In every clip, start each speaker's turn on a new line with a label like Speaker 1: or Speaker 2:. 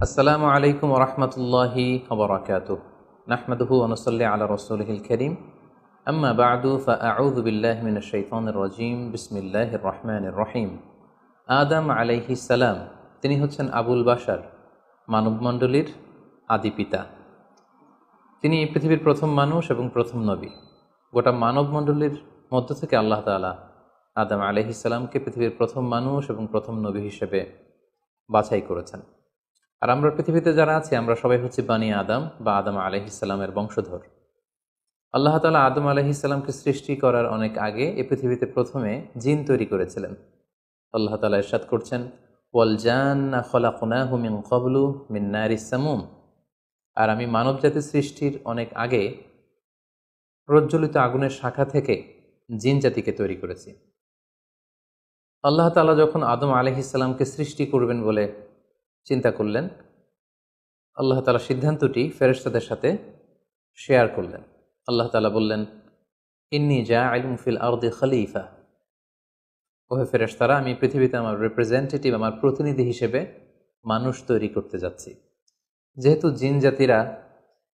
Speaker 1: আসসালামু আলাইকুম ওরহমতুল্লাহি ওবরাকাতুহ। নাহমাদুহু ওয়া নুসাল্লি আলা রাসূলিহিল কারীম। আম্মা বা'দু ফাআউযু বিল্লাহি মিনাশ শাইতানির রাজীম। বিসমিল্লাহির রহমানির রহিম। আদম আলাইহিস সালাম, তিনি হচ্ছেন আবুল বাশার, মানবমণ্ডলীর আদি পিতা। তিনি পৃথিবীর প্রথম মানুষ এবং প্রথম নবী। গোটা মানবমণ্ডলীর মধ্য থেকে আল্লাহ তাআলা আদম আলাইহিস সালামকে পৃথিবীর প্রথম মানুষ এবং প্রথম নবী হিসেবে বাছাই করেছেন। আর আমরা পৃথিবীতে যারা আছি আমরা সবাই হচ্ছি বানি আদম বা আদম আলাইহিসসালামের বংশধর। আল্লাহ তাআলা আদম আলাইহিসসালামকে সৃষ্টি করার অনেক আগে এই পৃথিবীতে প্রথমে জিন তৈরি করেছিলেন। আল্লাহ তাআলা ইরশাদ করছেন, ওয়াল জান্না খলাকনাহু মিন ক্বাবলু মিন নারিস সামুম। আর আমি মানবজাতি সৃষ্টির অনেক আগে প্রজ্বলিত আগুনের শাখা থেকে জিন জাতিকে তৈরি করেছি। আল্লাহ তাআলা যখন আদম আলাইহিসসালামকে সৃষ্টি করবেন বলে চিন্তা করলেন, আল্লাহ তাআলা সিদ্ধান্তটি ফেরেশতাদের সাথে শেয়ার করলেন। আল্লাহ তাআলা বললেন, ইন্নী জাইলুন ফিল আরদি খলিফা। ওহে ফেরেশতারা, আমি পৃথিবীতে আমার রিপ্রেজেন্টেটিভ, আমার প্রতিনিধি হিসেবে মানুষ তৈরি করতে যাচ্ছি। যেহেতু জিন জাতিরা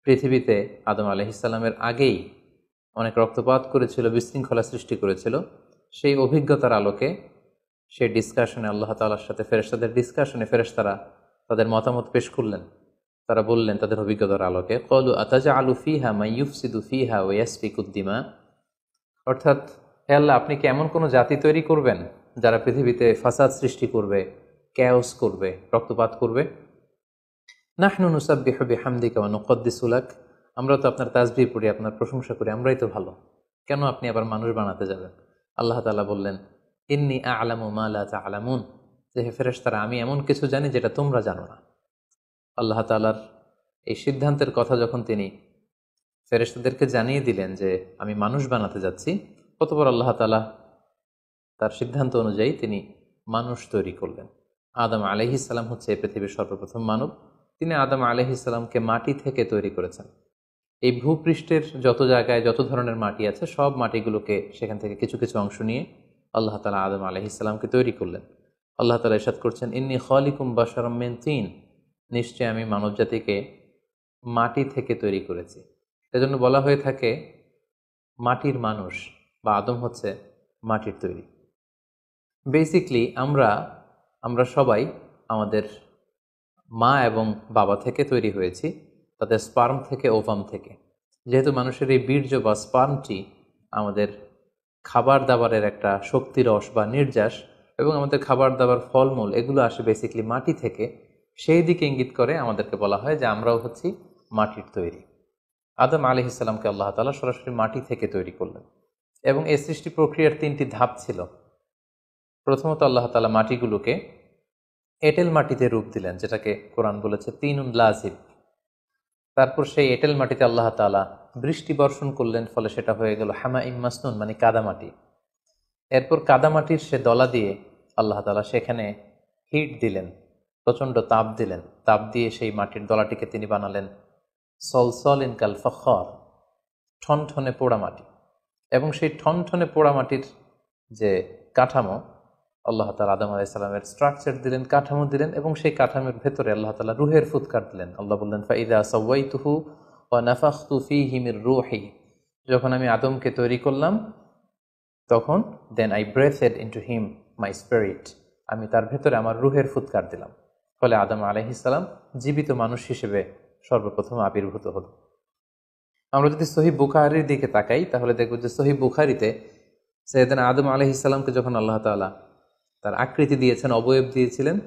Speaker 1: পৃথিবীতে আদম আলাইহিসসালামের আগেই অনেক রক্তপাত করেছিল, বিশৃঙ্খলা সৃষ্টি করেছিল, সেই অভিজ্ঞতার আলোকে সেই ডিসকাশনে আল্লাহ তাআলার সাথে ফেরেশতাদের ডিসকাশনে ফেরেশতারা তাদের মতামত পেশ করলেন। তারা বললেন তাদের অভিজ্ঞতার আলোকে, ক্বালু আতাজআলু ফিহা মান ইউফসিদু ফিহা ওয়া ইয়াসফিকুদ দিমা। অর্থাৎ, হে আল্লাহ, আপনি কি এমন কোনো জাতি তৈরি করবেন যারা পৃথিবীতে ফাসাদ সৃষ্টি করবে, ক্যাওস করবে, রক্তপাত করবে? নাহনু নুসাব্বিহু বিহামদিকা ওয়া নুকদ্দিসু লাক। আমরা তো আপনার তাসবিহ পড়ি, আপনার প্রশংসা করি, আমরাই তো ভালো, কেন আপনি আবার মানুষ বানাতে যাবেন? আল্লাহ তাআলা বললেন, ইন্নী আ'লামু মা লা তা'লামুন। যে হে ফেরেশতারা, আমি এমন কিছু জানি যেটা তোমরা জানো না। আল্লাহ তাআলার এই সিদ্ধান্তের কথা যখন তিনি ফেরেশতাদেরকে জানিয়ে দিলেন যে আমি মানুষ বানাতে যাচ্ছি, অতঃপর আল্লাহ তাআলা তার সিদ্ধান্ত অনুযায়ী তিনি মানুষ তৈরি করলেন। আদম আলাইহিসসালাম হচ্ছে এই পৃথিবীর সর্বপ্রথম মানব। তিনি আদম আলাইহিসসালামকে মাটি থেকে তৈরি করেছেন। এই ভূপৃষ্ঠের যত জায়গায় যত ধরনের মাটি আছে, সব মাটিগুলোকে সেখান থেকে কিছু কিছু অংশ নিয়ে আল্লাহ তাআলা আদম আলাইহিসসালামকে তৈরি করলেন। আল্লাহ তাআলা ইরশাদ করছেন, ইন্নী খালিকুম বাশারাম মিন তিন। নিশ্চয় আমি মানব জাতিকে মাটি থেকে তৈরি করেছি। এজন্য বলা হয়ে থাকে মাটির মানুষ, বা আদম হচ্ছে মাটির তৈরি। বেসিকলি আমরা সবাই আমাদের মা এবং বাবা থেকে তৈরি হয়েছি, তাদের স্পার্ম থেকে, ওভাম থেকে। যেহেতু মানুষের এই বীর্য বা স্পার্মটি আমাদের খাবার দাবারের একটা শক্তিরস বা নির্যাস, এবং আমাদের খাবার দাবার, ফলমূল, এগুলো আসে বেসিকলি মাটি থেকে। সেই দিকে ইঙ্গিত করে আমাদেরকে বলা হয় যে আমরাও হচ্ছি মাটির তৈরি। আদম আলাইহিসসালামকে আল্লাহ তাআলা সরাসরি মাটি থেকে তৈরি করলেন, এবং এই সৃষ্টি প্রক্রিয়ার 3টি ধাপ ছিল। প্রথমত আল্লাহ তাআলা মাটিগুলোকে এঁটেল মাটিতে রূপ দিলেন, যেটাকে কোরআন বলেছে তিনুন লাজিব। তারপর সেই এঁটেল মাটিতে আল্লাহ তাআলা বৃষ্টি বর্ষণ করলেন, ফলে সেটা হয়ে গেল হামাইম মাসনুন, মানে কাদামাটি। এরপর কাদামাটির সে দলা দিয়ে আল্লাহ তাআলা সেখানে হিট দিলেন, প্রচণ্ড তাপ দিলেন। তাপ দিয়ে সেই মাটির দলাটিকে তিনি বানালেন সলসলিন কাল ফখর, ঠনঠনে পোড়ামাটি। এবং সেই ঠনঠনে পোড়ামাটির যে কাঠামো, আল্লাহ তাআলা আদম আলাইহিস সালামের স্ট্রাকচার দিলেন, কাঠামো দিলেন, এবং সেই কাঠামোর ভেতরে আল্লাহ তাআলা রুহের ফুৎকার দিলেন। আল্লাহ বললেন, ফাইদা সাওয়াইতুহু ওয়া নাফাখতু ফীহি মির রূহি। যখন আমি আদমকে তৈরি করলাম, তখন then I breathed into him my spirit. আমি তার ভেতরে আমার রুহের ফুৎকার দিলাম। ফলে আদম আলাইহিস সালাম জীবিত মানুষ হিসেবে সর্বপ্রথম আবির্ভূত হল। আমরা যদি সহিহ বুখারীর দিকে তাকাই, তাহলে দেখব যে সহিহ বুখারীতে সাইয়েদনা আদম আলাইহিস সালামকে যখন আল্লাহ তাআলা তার আকৃতি দিয়েছেন, অবয়ব দিয়েছিলেন,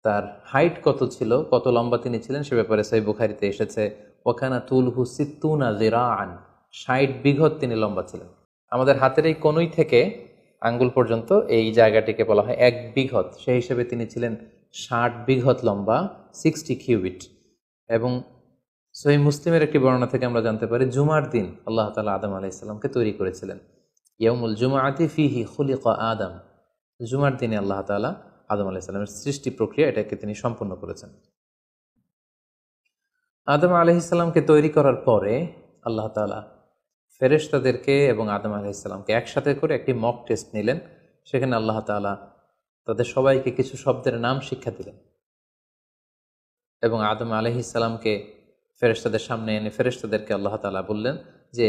Speaker 1: তার হাইট কত ছিল, কত লম্বা তিনি ছিলেন, সে ব্যাপারে সহিহ বুখারীতে এসেছে, ওয়াকানা তুলহু সিত্তুনা যিরাআন। 60 বিঘত তিনি লম্বা ছিলেন। আমাদের হাতের এই কনুই থেকে আঙ্গুল পর্যন্ত এই জায়গাটিকে বলা হয় 1 বিঘত। সেই হিসেবে তিনি ছিলেন 60 বিঘত লম্বা, 60 কিউবিট। এবং সহিহ মুসলিমের একটি বর্ণনা থেকে আমরা জানতে পারি, জুমার দিন আল্লাহ তাআলা আদম আলাইহিস সালামকে তৈরি করেছিলেন। ইয়াউমুল জুমআতি ফীহি খুলিকা আদম। জুমার দিনে আল্লাহ তাআলা আদম আলাইহিস সালামের সৃষ্টি প্রক্রিয়া এটাকে তিনি সম্পন্ন করেছেন। আদম আলাইহিস সালামকে তৈরি করার পরে আল্লাহ তাআলা ফেরেশতাদেরকে এবং আদম আলাইহিস সালামকে একসাথে করে একটি মক টেস্ট নিলেন। সেখানে আল্লাহ তাআলা তাদের সবাইকে কিছু শব্দের নাম শিক্ষা দিলেন। এবং আদম আলাইহিসসালামকে ফেরেশতাদের সামনে এনে ফেরেশতাদেরকে আল্লাহ তাআলা বললেন যে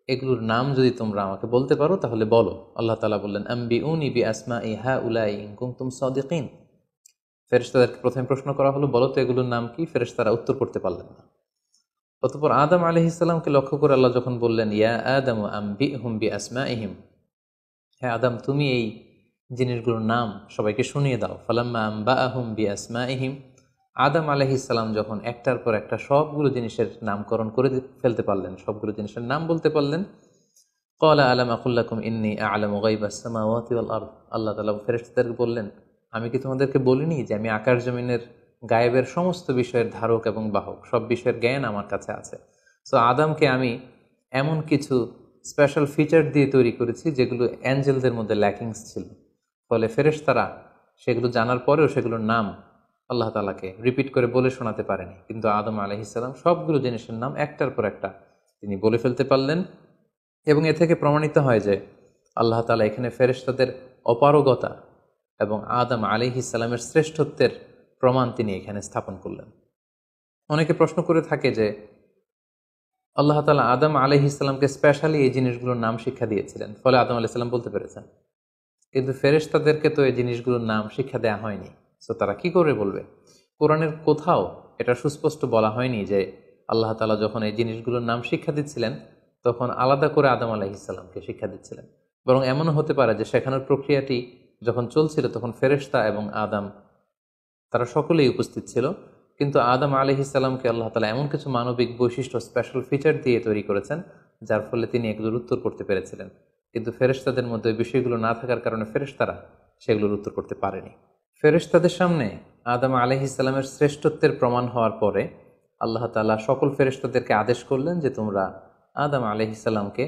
Speaker 1: এগুলোর নাম যদি তোমরা আমাকে বলতে পারো তাহলে বলো। আল্লাহ তাআলা বললেন আম্বিউনি বিআসমাই হাউলাই ইন কুনতুম সাদিকিন। ফেরেশতাদেরকে প্রথমে প্রশ্ন করা হলো, বলো তো এগুলোর নাম কি? ফেরেশতারা উত্তর করতে পারলেন না। অতঃপর আদম আলাইহিসসালামকে লক্ষ্য করে আল্লাহ যখন বললেন ইয়া আদম আম্বিহুম বিআসমাইহিম, হ্যাঁ আদম তুমি এই জিনিসগুলোর নাম সবাইকে শুনিয়ে দাও। ফালাম্মা আম্বাআহুম বিআসমাইহিম, আদম আলাইহিসসালাম যখন একটার পর একটা সবগুলো জিনিসের নামকরণ করে ফেলতে পারলেন, সবগুলো জিনিসের নাম বলতে পারলেন, ক্বালা আলাম আকুল লাকুম ইন্নী আ'লামু গায়বাস সামাওয়াতি ওয়াল আরদ, আল্লাহ তাআলা ফেরেশতাদেরকে বললেন আমি কি তোমাদেরকে বলিনি যে আমি আকাশ জমিনের গায়েবের সমস্ত বিষয়ের ধারক এবং বাহক, সব বিষয়ের জ্ঞান আমার কাছে আছে। সো আদমকে আমি এমন কিছু স্পেশাল ফিচার দিয়ে তৈরি করেছি যেগুলো অ্যাঞ্জেলদের মধ্যে ল্যাকিংস ছিল, ফলে ফেরেশতারা সেগুলো জানার পরেও সেগুলোর নাম আল্লাহ তাআলাকে রিপিট করে বলে শোনাতে পারেনি। কিন্তু আদম আলাইহিসসালাম সবগুলো জিনিসের নাম একটার পর একটা তিনি বলে ফেলতে পারলেন। এবং এ থেকে প্রমাণিত হয় যে আল্লাহ তাআলা এখানে ফেরেশতাদের অপারগতা এবং আদম আলাইহিসসালামের শ্রেষ্ঠত্বের প্রমাণ তিনি এখানে স্থাপন করলেন। অনেকে প্রশ্ন করে থাকে যে আল্লাহ তাআলা আদম আলাইহিসসালামকে স্পেশালি এই জিনিসগুলোর নাম শিক্ষা দিয়েছিলেন, ফলে আদম আলাইহিসসালাম বলতে পেরেছেন, কিন্তু ফেরেশতাদেরকে তো এই জিনিসগুলোর নাম শিক্ষা দেওয়া হয়নি। সো তারা কি করে বলবে? কোরআনের কোথাও এটা সুস্পষ্ট বলা হয়নি যে আল্লাহ তাআলা যখন এই জিনিসগুলোর নাম শিক্ষা দিচ্ছিলেন তখন আলাদা করে আদম আলাইহিসসালামকে শিক্ষা দিচ্ছিলেন। বরং এমনও হতে পারে যে শেখানোর প্রক্রিয়াটি যখন চলছিল তখন ফেরেশতা এবং আদম তারা সকলেই উপস্থিত ছিল, কিন্তু আদম আলাইহিসসালামকে আল্লাহ তাআলা এমন কিছু মানবিক বৈশিষ্ট্য স্পেশাল ফিচার দিয়ে তৈরি করেছেন যার ফলে তিনি এগুলোর উত্তর করতে পেরেছিলেন। কিন্তু ফেরেশতাদের মধ্যে ওই বিষয়গুলো না থাকার কারণে ফেরেশতারা সেগুলোর উত্তর করতে পারেনি। ফেরেশতাদের সামনে আদম আলাইহিসসালামের শ্রেষ্ঠত্বের প্রমাণ হওয়ার পরে আল্লাহ তাআলা সকল ফেরেশতাদেরকে আদেশ করলেন যে তোমরা আদম আলাইহিসসালামকে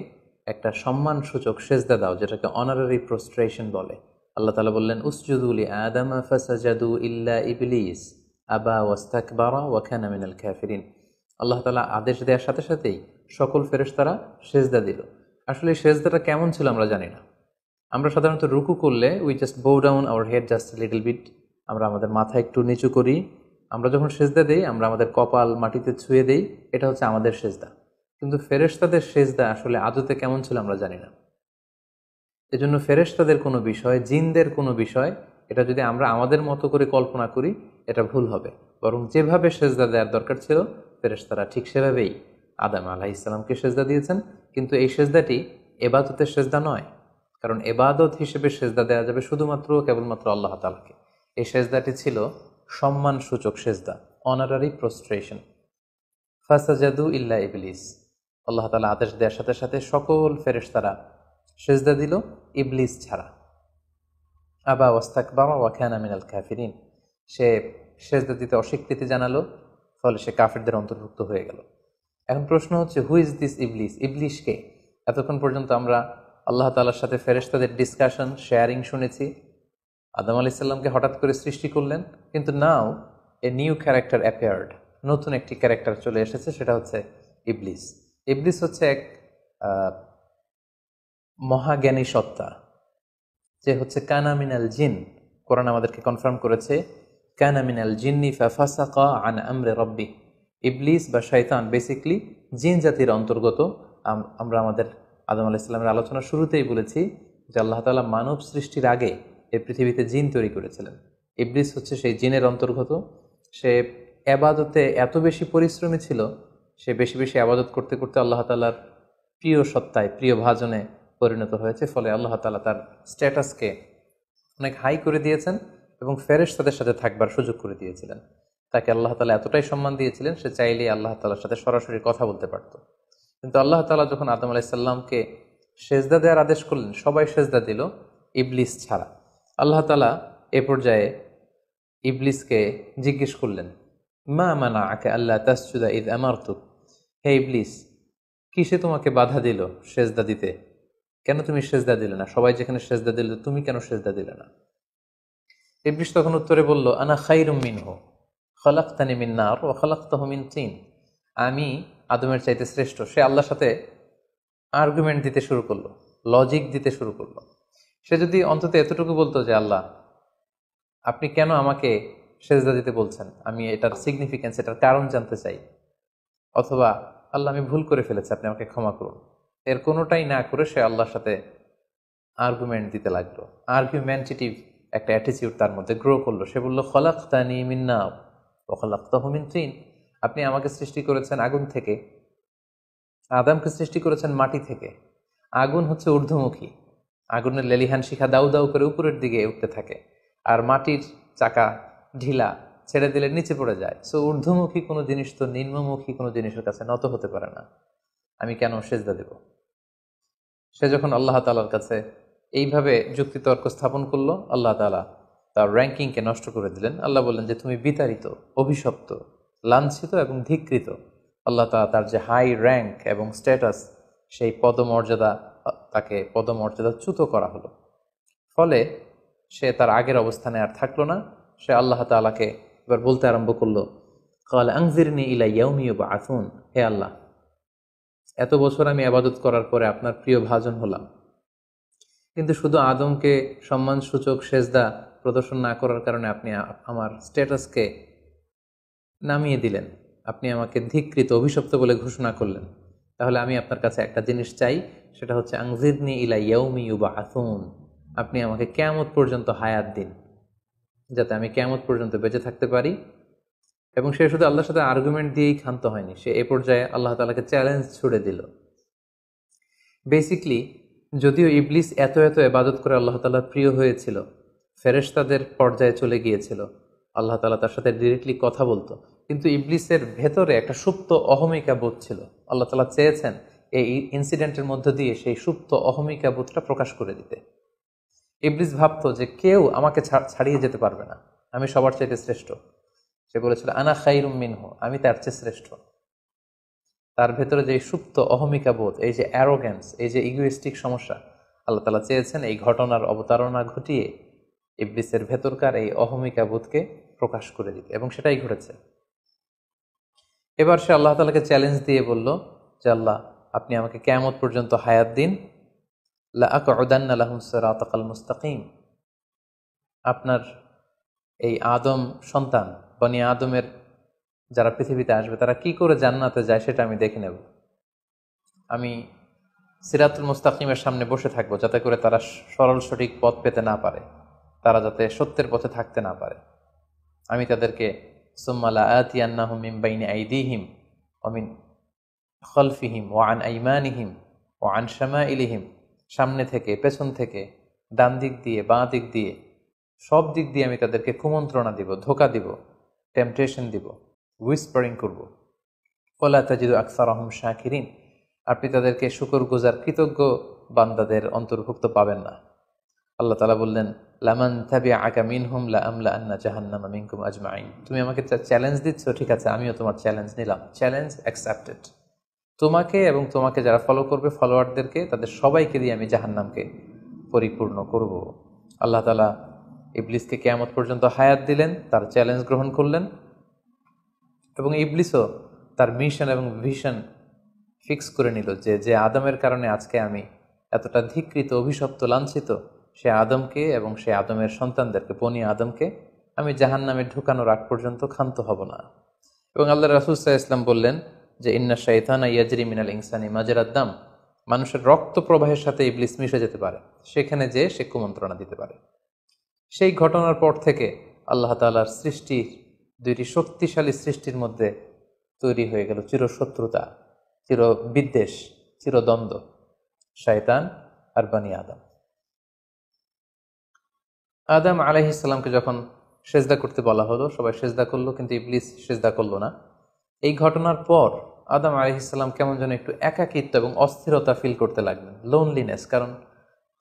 Speaker 1: একটা সম্মানসূচক সেজদা দাও, যেটাকে অনারারি প্রোস্ট্রেশন বলে। আল্লাহ তাআলা বললেন উসজুদু লি আদম ফাসাজাদু ইল্লা ইবলিস আবা ওয়াস্তাকবারা ওয়া কানা মিনাল কাফিরিন। আল্লাহ তাআলা আদেশ দেওয়ার সাথে সাথেই সকল ফেরেশতারা সেজদা দিল। আসলে এই সেজদাটা কেমন ছিল আমরা জানি না। আমরা সাধারণত রুকু করলে we just bow down our head just little bit, আমরা আমাদের মাথা একটু নিচু করি। আমরা যখন সেজদা দেই আমরা আমাদের কপাল মাটিতে ছুঁয়ে দেই, এটা হচ্ছে আমাদের সেজদা। কিন্তু ফেরেশতাদের সেজদা আসলে আদতে কেমন ছিল আমরা জানি না। এজন্য ফেরেশতাদের কোনো বিষয়, জিনদের কোনো বিষয়, এটা যদি আমরা আমাদের মতো করে কল্পনা করি এটা ভুল হবে। বরং যেভাবে সেজদা দেওয়ার দরকার ছিল ফেরেশতারা ঠিক সেভাবেই আদম আলাইহিসসালামকে সেজদা দিয়েছেন। কিন্তু এই সেজদাটি এবাদতের সেজদা নয়, কারণ এবাদত হিসেবে সেজদা দেওয়া যাবে শুধুমাত্র কেবলমাত্র আল্লাহ তাআলাকে। এই সেজদাটি ছিল সম্মানসূচক সেজদা, অনারারি প্রোস্ট্রেশন। ফাসাজাদু ইল্লা ইবলিস, আল্লাহ তাআলা আদেশ দেওয়ার সাথে সাথে সকল ফেরেশতারা সেজদা দিল, ইবলিস ছাড়া। আবা ওয়াস্তাকবারা ওয়া কানা মিনাল কাফিরিন, সে সেজদা দিতে অস্বীকৃতি জানালো, ফলে সে কাফিরদের অন্তর্ভুক্ত হয়ে গেল। এখন প্রশ্ন হচ্ছে হু ইজ দিস ইবলিস? ইবলিস কে? এতক্ষণ পর্যন্ত আমরা আল্লাহ তাআলার সাথে ফেরেশতাদের ডিসকাশন, শেয়ারিং শুনেছি। আদম আলাইহিস সালামকে হঠাৎ করে সৃষ্টি করলেন, কিন্তু নাও এ নিউ ক্যারেক্টার অ্যাপিয়ার্ড, নতুন একটি ক্যারেক্টার চলে এসেছে, সেটা হচ্ছে ইবলিস। ইবলিস হচ্ছে এক মহাজ্ঞানী সত্তা, যে হচ্ছে কানা মিনাল জিন। কোরআন আমাদেরকে কনফার্ম করেছে কানা মিনাল জিন্নি ফাফাসাকা আন আমরি রাব্বি। ইবলিস বা শয়তান বেসিকলি জিন জাতির অন্তর্গত। আমরা আমাদের আদম আলাইহিস সালামের আলোচনার শুরুতেই বলেছি যে আল্লাহ তাআলা মানব সৃষ্টির আগে এই পৃথিবীতে জিন তৈরি করেছিলেন। ইবলিস হচ্ছে সেই জিনের অন্তর্গত। সে এবাদতে এত বেশি পরিশ্রমী ছিল, সে বেশি বেশি আবাদত করতে করতে আল্লাহ তাআলার প্রিয় সত্তায়, প্রিয় ভাজনে পরিণত হয়েছে। ফলে আল্লাহ তাআলা তার স্ট্যাটাসকে অনেক হাই করে দিয়েছেন এবং ফেরেশতাদের সাথে থাকবার সুযোগ করে দিয়েছিলেন। তাকে আল্লাহ তাআলা এতটাই সম্মান দিয়েছিলেন, সে চাইলেই আল্লাহ তাআলার সাথে সরাসরি কথা বলতে পারত। কিন্তু আল্লাহ তাআলা যখন আদম আলাইহিস সালামকে সেজদা দেওয়ার আদেশ করলেন, সবাই সেজদা দিল, ইবলিস ছাড়া। আল্লাহ তাআলা এ পর্যায়ে ইবলিসকে জিজ্ঞেস করলেন মা মানাআকা আল্লা তাসজুদা ইয আমারতুক, হে ইবলিস, কিসে তোমাকে বাধা দিল সেজদা দিতে? কেন তুমি সেজদা দিলে না? সবাই যেখানে সেজদা দিল তুমি কেন সেজদা দিলে না? ইবলিস তখন উত্তরে বলল আনা খায়রুম মিনহু খালাকতানি মিন নার ওয়া খালাকতাহু মিন তিন। আমি আদমের চাইতে শ্রেষ্ঠ। সে আল্লাহর সাথে আর্গুমেন্ট দিতে শুরু করলো, লজিক দিতে শুরু করলো। সে যদি অন্তত এতটুকু বলতো যে আল্লাহ আপনি কেন আমাকে সেজদা দিতে বলছেন, আমি এটার সিগনিফিকেন্স, এটার কারণ জানতে চাই, অথবা আল্লাহ আমি ভুল করে ফেলেছি, আপনি আমাকে ক্ষমা করুন, এর কোনোটাই না করে সে আল্লাহর সাথে আর্গুমেন্ট দিতে লাগলো। আর্গুমেন্টেটিভ একটা অ্যাটিটিউড তার মধ্যে গ্রো করলো। সে বলল, খলাকতানি মিন নার ওয়া খলাকতাহু মিন তিন, আপনি আমাকে সৃষ্টি করেছেন আগুন থেকে, আদমকে সৃষ্টি করেছেন মাটি থেকে। আগুন হচ্ছে ঊর্ধ্বমুখী, আগুনের লেলিহান শিখা দাউ দাউ করে উপরের দিকে উঠতে থাকে, আর মাটির চাকা ঢিলা, ছেড়ে দিলে নিচে পড়ে যায়। সো ঊর্ধ্বমুখী কোনো জিনিস তো নিম্নমুখী কোনো জিনিসের কাছে নত হতে পারে না, আমি কেন সেজদা দেব? সে যখন আল্লাহ তাআলার কাছে এইভাবে যুক্তিতর্ক স্থাপন করলো, আল্লাহ তাআলা তার র্যাঙ্কিংকে নষ্ট করে দিলেন। আল্লাহ বললেন যে তুমি বিতাড়িত, অভিশপ্ত, লাঞ্ছিত এবং ধিক্কৃত। আল্লাহ তাআলা তার যে হাই র্যাঙ্ক এবং স্ট্যাটাস, সেই পদমর্যাদা, তাকে পদমর্যাদাচ্যুত করা হলো। ফলে সে তার আগের অবস্থানে আর থাকলো না। সে আল্লাহ তাআলাকে এবার বলতে আরম্ভ করলো, ক্বাল আনজিরনি ইলা ইয়াউমি ইউবআসুন, হে আল্লাহ, এত বছর আমি ইবাদত করার পরে আপনার প্রিয় ভাজন হলাম, কিন্তু শুধু আদমকে সম্মানসূচক সেজদা প্রদর্শন না করার কারণে আপনি আমার স্ট্যাটাসকে নামিয়ে দিলেন, আপনি আমাকে ধিক্কৃত, অভিশপ্ত বলে ঘোষণা করলেন। তাহলে আমি আপনার কাছে একটা জিনিস চাই, সেটা হচ্ছে আনজিরনি ইলা ইয়াউমি ইউবআসুন, আপনি আমাকে কিয়ামত পর্যন্ত হায়াত দিন, যাতে আমি কিয়ামত পর্যন্ত বেঁচে থাকতে পারি। এবং সে শুধু আল্লাহর সাথে আর্গুমেন্ট দিয়েই ক্ষান্ত হয়নি, সে এ পর্যায়ে আল্লাহ তাআলাকে চ্যালেঞ্জ ছুড়ে দিল। বেসিকলি যদিও ইবলিস এত এত ইবাদত করে আল্লাহ তাআলার প্রিয় হয়েছিল, ফেরেশতাদের পর্যায়ে চলে গিয়েছিল, আল্লাহ তাআলা তার সাথে ডিরেক্টলি কথা বলতো, কিন্তু ইবলিসের ভেতরে একটা সুপ্ত অহমিকা বোধ ছিল। আল্লাহ তাআলা চেয়েছেন এই ইনসিডেন্টের মধ্য দিয়ে সেই সুপ্ত অহমিকা বোধটা প্রকাশ করে দিতে। ইবলিস ভাবতো যে কেউ আমাকে ছাড়িয়ে যেতে পারবে না, আমি সবার চাইতে শ্রেষ্ঠ। সে বলেছিল, আনা খাইরুম মিনহু, আমি তার চেয়ে শ্রেষ্ঠ। তার ভেতরে যে সুপ্ত অহমিকা বোধ, এই যে অ্যারোগ্যান্স, এই যে ইগোইস্টিক সমস্যা, আল্লাহ তাআলা চেয়েছেন এই ঘটনার অবতারণা ঘটিয়ে ইবলিসের ভেতরকার এই অহমিকা বোধকে প্রকাশ করে দিতে, এবং সেটাই ঘটেছে। এবার সে আল্লাহ তাআলাকে চ্যালেঞ্জ দিয়ে বলল যে, আল্লাহ, আপনি আমাকে কিয়ামত পর্যন্ত হায়াত দিন, লা আকউদান্না লাহুম সিরাতাকাল মুস্তাকিম, আপনার এই আদম সন্তান, বনি আদমের যারা পৃথিবীতে আসবে, তারা কি করে জান্নাতে যায় সেটা আমি দেখে নেব। আমি সিরাতুল মুস্তাকিমের সামনে বসে থাকবো, যাতে করে তারা সরল সঠিক পথ পেতে না পারে, তারা যাতে সত্যের পথে থাকতে না পারে। আমি তাদেরকে সুম্মা লাআতিয়ান্নাহুম মিন বাইনি আইদিহিম ওয়া মিন খালফিহিম ওয়া আন আইমানিহিম ওয়া আন শামাইলিহিম, সামনে থেকে, পেছন থেকে, ডান দিক দিয়ে, বাঁ দিক দিয়ে, সব দিক দিয়ে আমি তাদেরকে কুমন্ত্রণা দিব, ধোঁকা দিব, টেম্পটেশন দিব, হুইসপারিং করব। ওয়ালা তাজিদু আকসারাহুম শাকিরিন, আপনি তাদেরকে শুকরগুজার কৃতজ্ঞ বান্দাদের অন্তর্ভুক্ত পাবেন না। আল্লাহ তাআলা বললেন, লামান তাবিআকা মিনহুম লাআমলাআন্না জাহান্নামা মিনকুম আজমাইন, তুমি আমাকে চ্যালেঞ্জ দিচ্ছ, ঠিক আছে, আমিও তোমার চ্যালেঞ্জ নিলাম, চ্যালেঞ্জ অ্যাকসেপ্টেড। তোমাকে এবং তোমাকে যারা ফলো করবে, ফলোয়ারদেরকে, তাদের সবাইকে দিয়ে আমি জাহান্নামকে পরিপূর্ণ করব। আল্লাহ তাআলা ইবলিসকে কিয়ামত পর্যন্ত হায়াত দিলেন, তার চ্যালেঞ্জ গ্রহণ করলেন, এবং ইবলিসও তার মিশন এবং ভিশন ফিক্স করে নিল যে যে আদমের কারণে আজকে আমি এতটা ধিক্কৃত, অভিশপ্ত, লাঞ্ছিত, সে আদমকে এবং সে আদমের সন্তানদেরকে, বনি আদমকে আমি জাহান্নামে ঢুকানোর আগ পর্যন্ত ক্ষান্ত হব না। এবং আল্লাহ রাসূল সাল্লাল্লাহু আলাইহি ওয়াসাল্লাম বললেন যে, ইন্না শাইতানা ইয়াজরি মিনাল ইনসানি মাজরাদ দাম, মানুষের রক্ত প্রবাহের সাথে ইবলিস মিশে যেতে পারে, সেখানে যে সে কুমন্ত্রণা দিতে পারে। সেই ঘটনার পর থেকে আল্লাহ তাআলার সৃষ্টির, দুইটি শক্তিশালী সৃষ্টির মধ্যে তৈরি হয়ে গেল চিরশত্রুতা, চিরবিদ্বেষ, চিরদ্বন্দ্ব, শয়তান আর বনি আদম। আদম আলাইহিস সালামকে যখন সেজদা করতে বলা হলো, সবাই সেজদা করলো, কিন্তু ইবলিস সেজদা করলো না। এই ঘটনার পর আদম আলাইহিস সালাম কেমন যেন একটু একাকিত্ব এবং অস্থিরতা ফিল করতে লাগলেন, লোনলিনেস, কারণ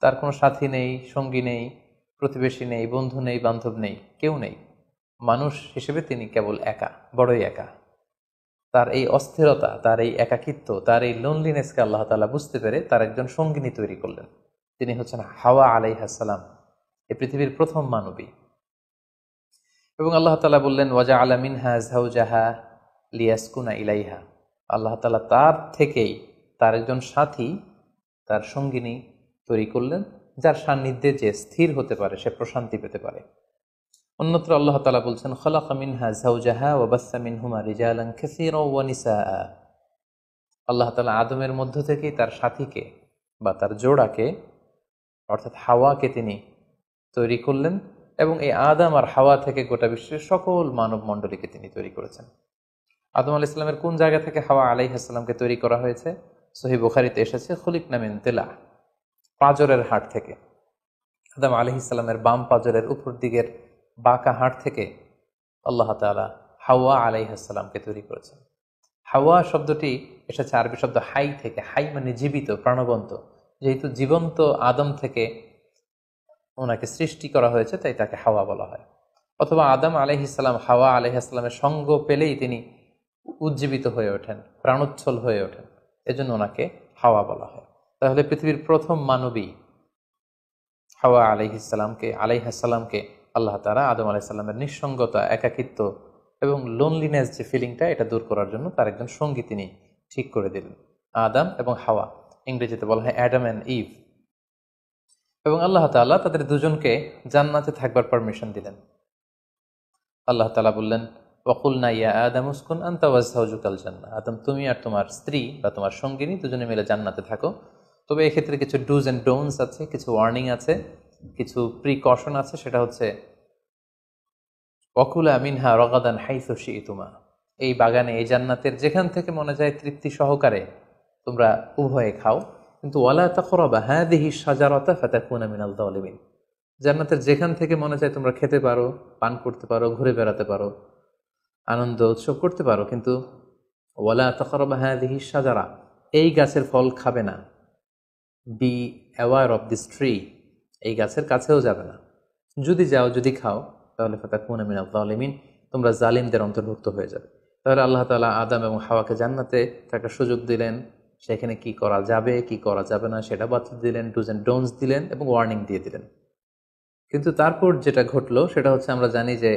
Speaker 1: তার কোনো সাথী নেই, সঙ্গী নেই, প্রতিবেশী নেই, বন্ধু নেই, বান্ধব নেই, কেউ নেই। মানুষ হিসেবে তিনি কেবল একা, বড়ই একা। তার এই অস্থিরতা, তার এই একাকিত্ব, তার এই লোনলিনেসকে আল্লাহ তাআলা বুঝতে পেরে তার একজন সঙ্গিনী তৈরি করলেন। তিনি হচ্ছেন হাওয়া আলাইহিস সালাম, এই পৃথিবীর প্রথম মানবী। এবং আল্লাহ তাআলা বললেন, ওয়াজআলা মিনহা যাওজাহা লিয়াসকুনা ইলাইহা, আল্লাহ তাআলা তার থেকেই তার একজন সাথী, তার সঙ্গিনী তৈরি করলেন, যার সান্নিধ্যে যে স্থির হতে পারে, সে প্রশান্তি পেতে পারে। অন্যত্র আল্লাহ তাআলা বলছেন, খালাকা মিনহা যাওজাহা ওয়া বাসসা মিনহুমা রিজালান কাসীরা ওয়া নিসাআ। আল্লাহ তাআলা আদমের মধ্য থেকেই তার সাথীকে বা তার জোড়াকে অর্থাৎ হাওয়াকে তিনি তৈরি করলেন, এবং এই আদম আর হাওয়া থেকে গোটা বিশ্বের সকল মানব মণ্ডলীকে তিনি তৈরি করেছেন। আদম আলাইহিস সালামের কোন জায়গা থেকে হাওয়া আলাইহিস সালামকে তৈরি করা হয়েছে? সহিহ বুখারীতে এসেছে, খুলিকনা মিন তিলা, পাঁজরের হাড় থেকে। আদম আলাইহিস সালামের বাম পাঁজরের উপর দিকের বাঁকা হাড় থেকে আল্লাহ তাআলা হাওয়া আলাইহিস সালামকে তৈরি করেছেন। হাওয়া শব্দটি এসেছে আরবি শব্দ হাই থেকে। হাই মানে জীবিত, প্রাণবন্ত। যেহেতু জীবন্ত আদম থেকে ওনাকে সৃষ্টি করা হয়েছে, তাই তাকে হাওয়া বলা হয়। অথবা আদম আলাইহিস সালাম হাওয়া আলাইহিস সালামের সঙ্গ পেলেই তিনি উজ্জীবিত হয়ে ওঠেন, প্রাণোচ্ছল হয়ে ওঠেন, এজন্য ওনাকে হাওয়া বলা হয়। তাহলে পৃথিবীর প্রথম মানবী হাওয়া আলাইহিস সালামকে আল্লাহ তাআলা আদম আলাইহিস সালামের নিঃসঙ্গতা, একাকিত্ব এবং লোনলিনেস যে ফিলিংটা, এটা দূর করার জন্য তার একজন সঙ্গী তিনি ঠিক করে দিলেন, আদম এবং হাওয়া। ইংরেজিতে বলা হয় অ্যাডাম অ্যান্ড ইভ। এবং আল্লাহ তাআলা তাদের দুজনকে জান্নাতে থাকবার পারমিশন দিলেন। আল্লাহ তাআলা বললেন, ওয়াকুলনা ইয়া আদম উসকুন আনতা ওয়া যাওজুকাল জান্নাহ। আদম, তুমি আর তোমার স্ত্রী বা তোমার সঙ্গিনী দুজনে মিলে জান্নাতে থাকো। তবে এক্ষেত্রে কিছু ডুজ অ্যান্ড ডোন্টস আছে, কিছু ওয়ার্নিং আছে, কিছু প্রিকশন আছে। সেটা হচ্ছে ওয়াকুলা মিনহা রাগাদান হাইসু শি'তুমা। এই বাগানে, এই জান্নাতের যেখান থেকে মনে যায় তৃপ্তি সহকারে তোমরা উভয়ে খাও, কিন্তু ওয়ালা তাকরাবা হাযিহি শাজারাতা ফাতাকুনা মিনাল যালিমিন। জান্নাতের যেখান থেকে মনে চায় তোমরা খেতে পারো, পান করতে পারো, ঘুরে বেড়াতে পারো, আনন্দ উৎসব করতে পারো, কিন্তু ওয়ালা তাকরাবা হাযিহি শাজারা, এই গাছের ফল খাবে না। Be aware of this tree, এই গাছের কাছেও যাবে না। যদি যাও, যদি খাও, তাহলে ফাতাকুনা মিনাল যালিমিন, তোমরা জালিমদের অন্তর্ভুক্ত হয়ে যাবে। তাহলে আল্লাহ তাআলা আদম এবং হাওয়াকে জান্নাতে থাকার সুযোগ দিলেন। সেখানে কি করা যাবে, কি করা যাবে না সেটা বাতলে দিলেন, ডুজ অ্যান্ড ডোন্টস দিলেন এবং ওয়ার্নিং দিয়ে দিলেন। কিন্তু তারপর যেটা ঘটলো সেটা হচ্ছে, আমরা জানি যে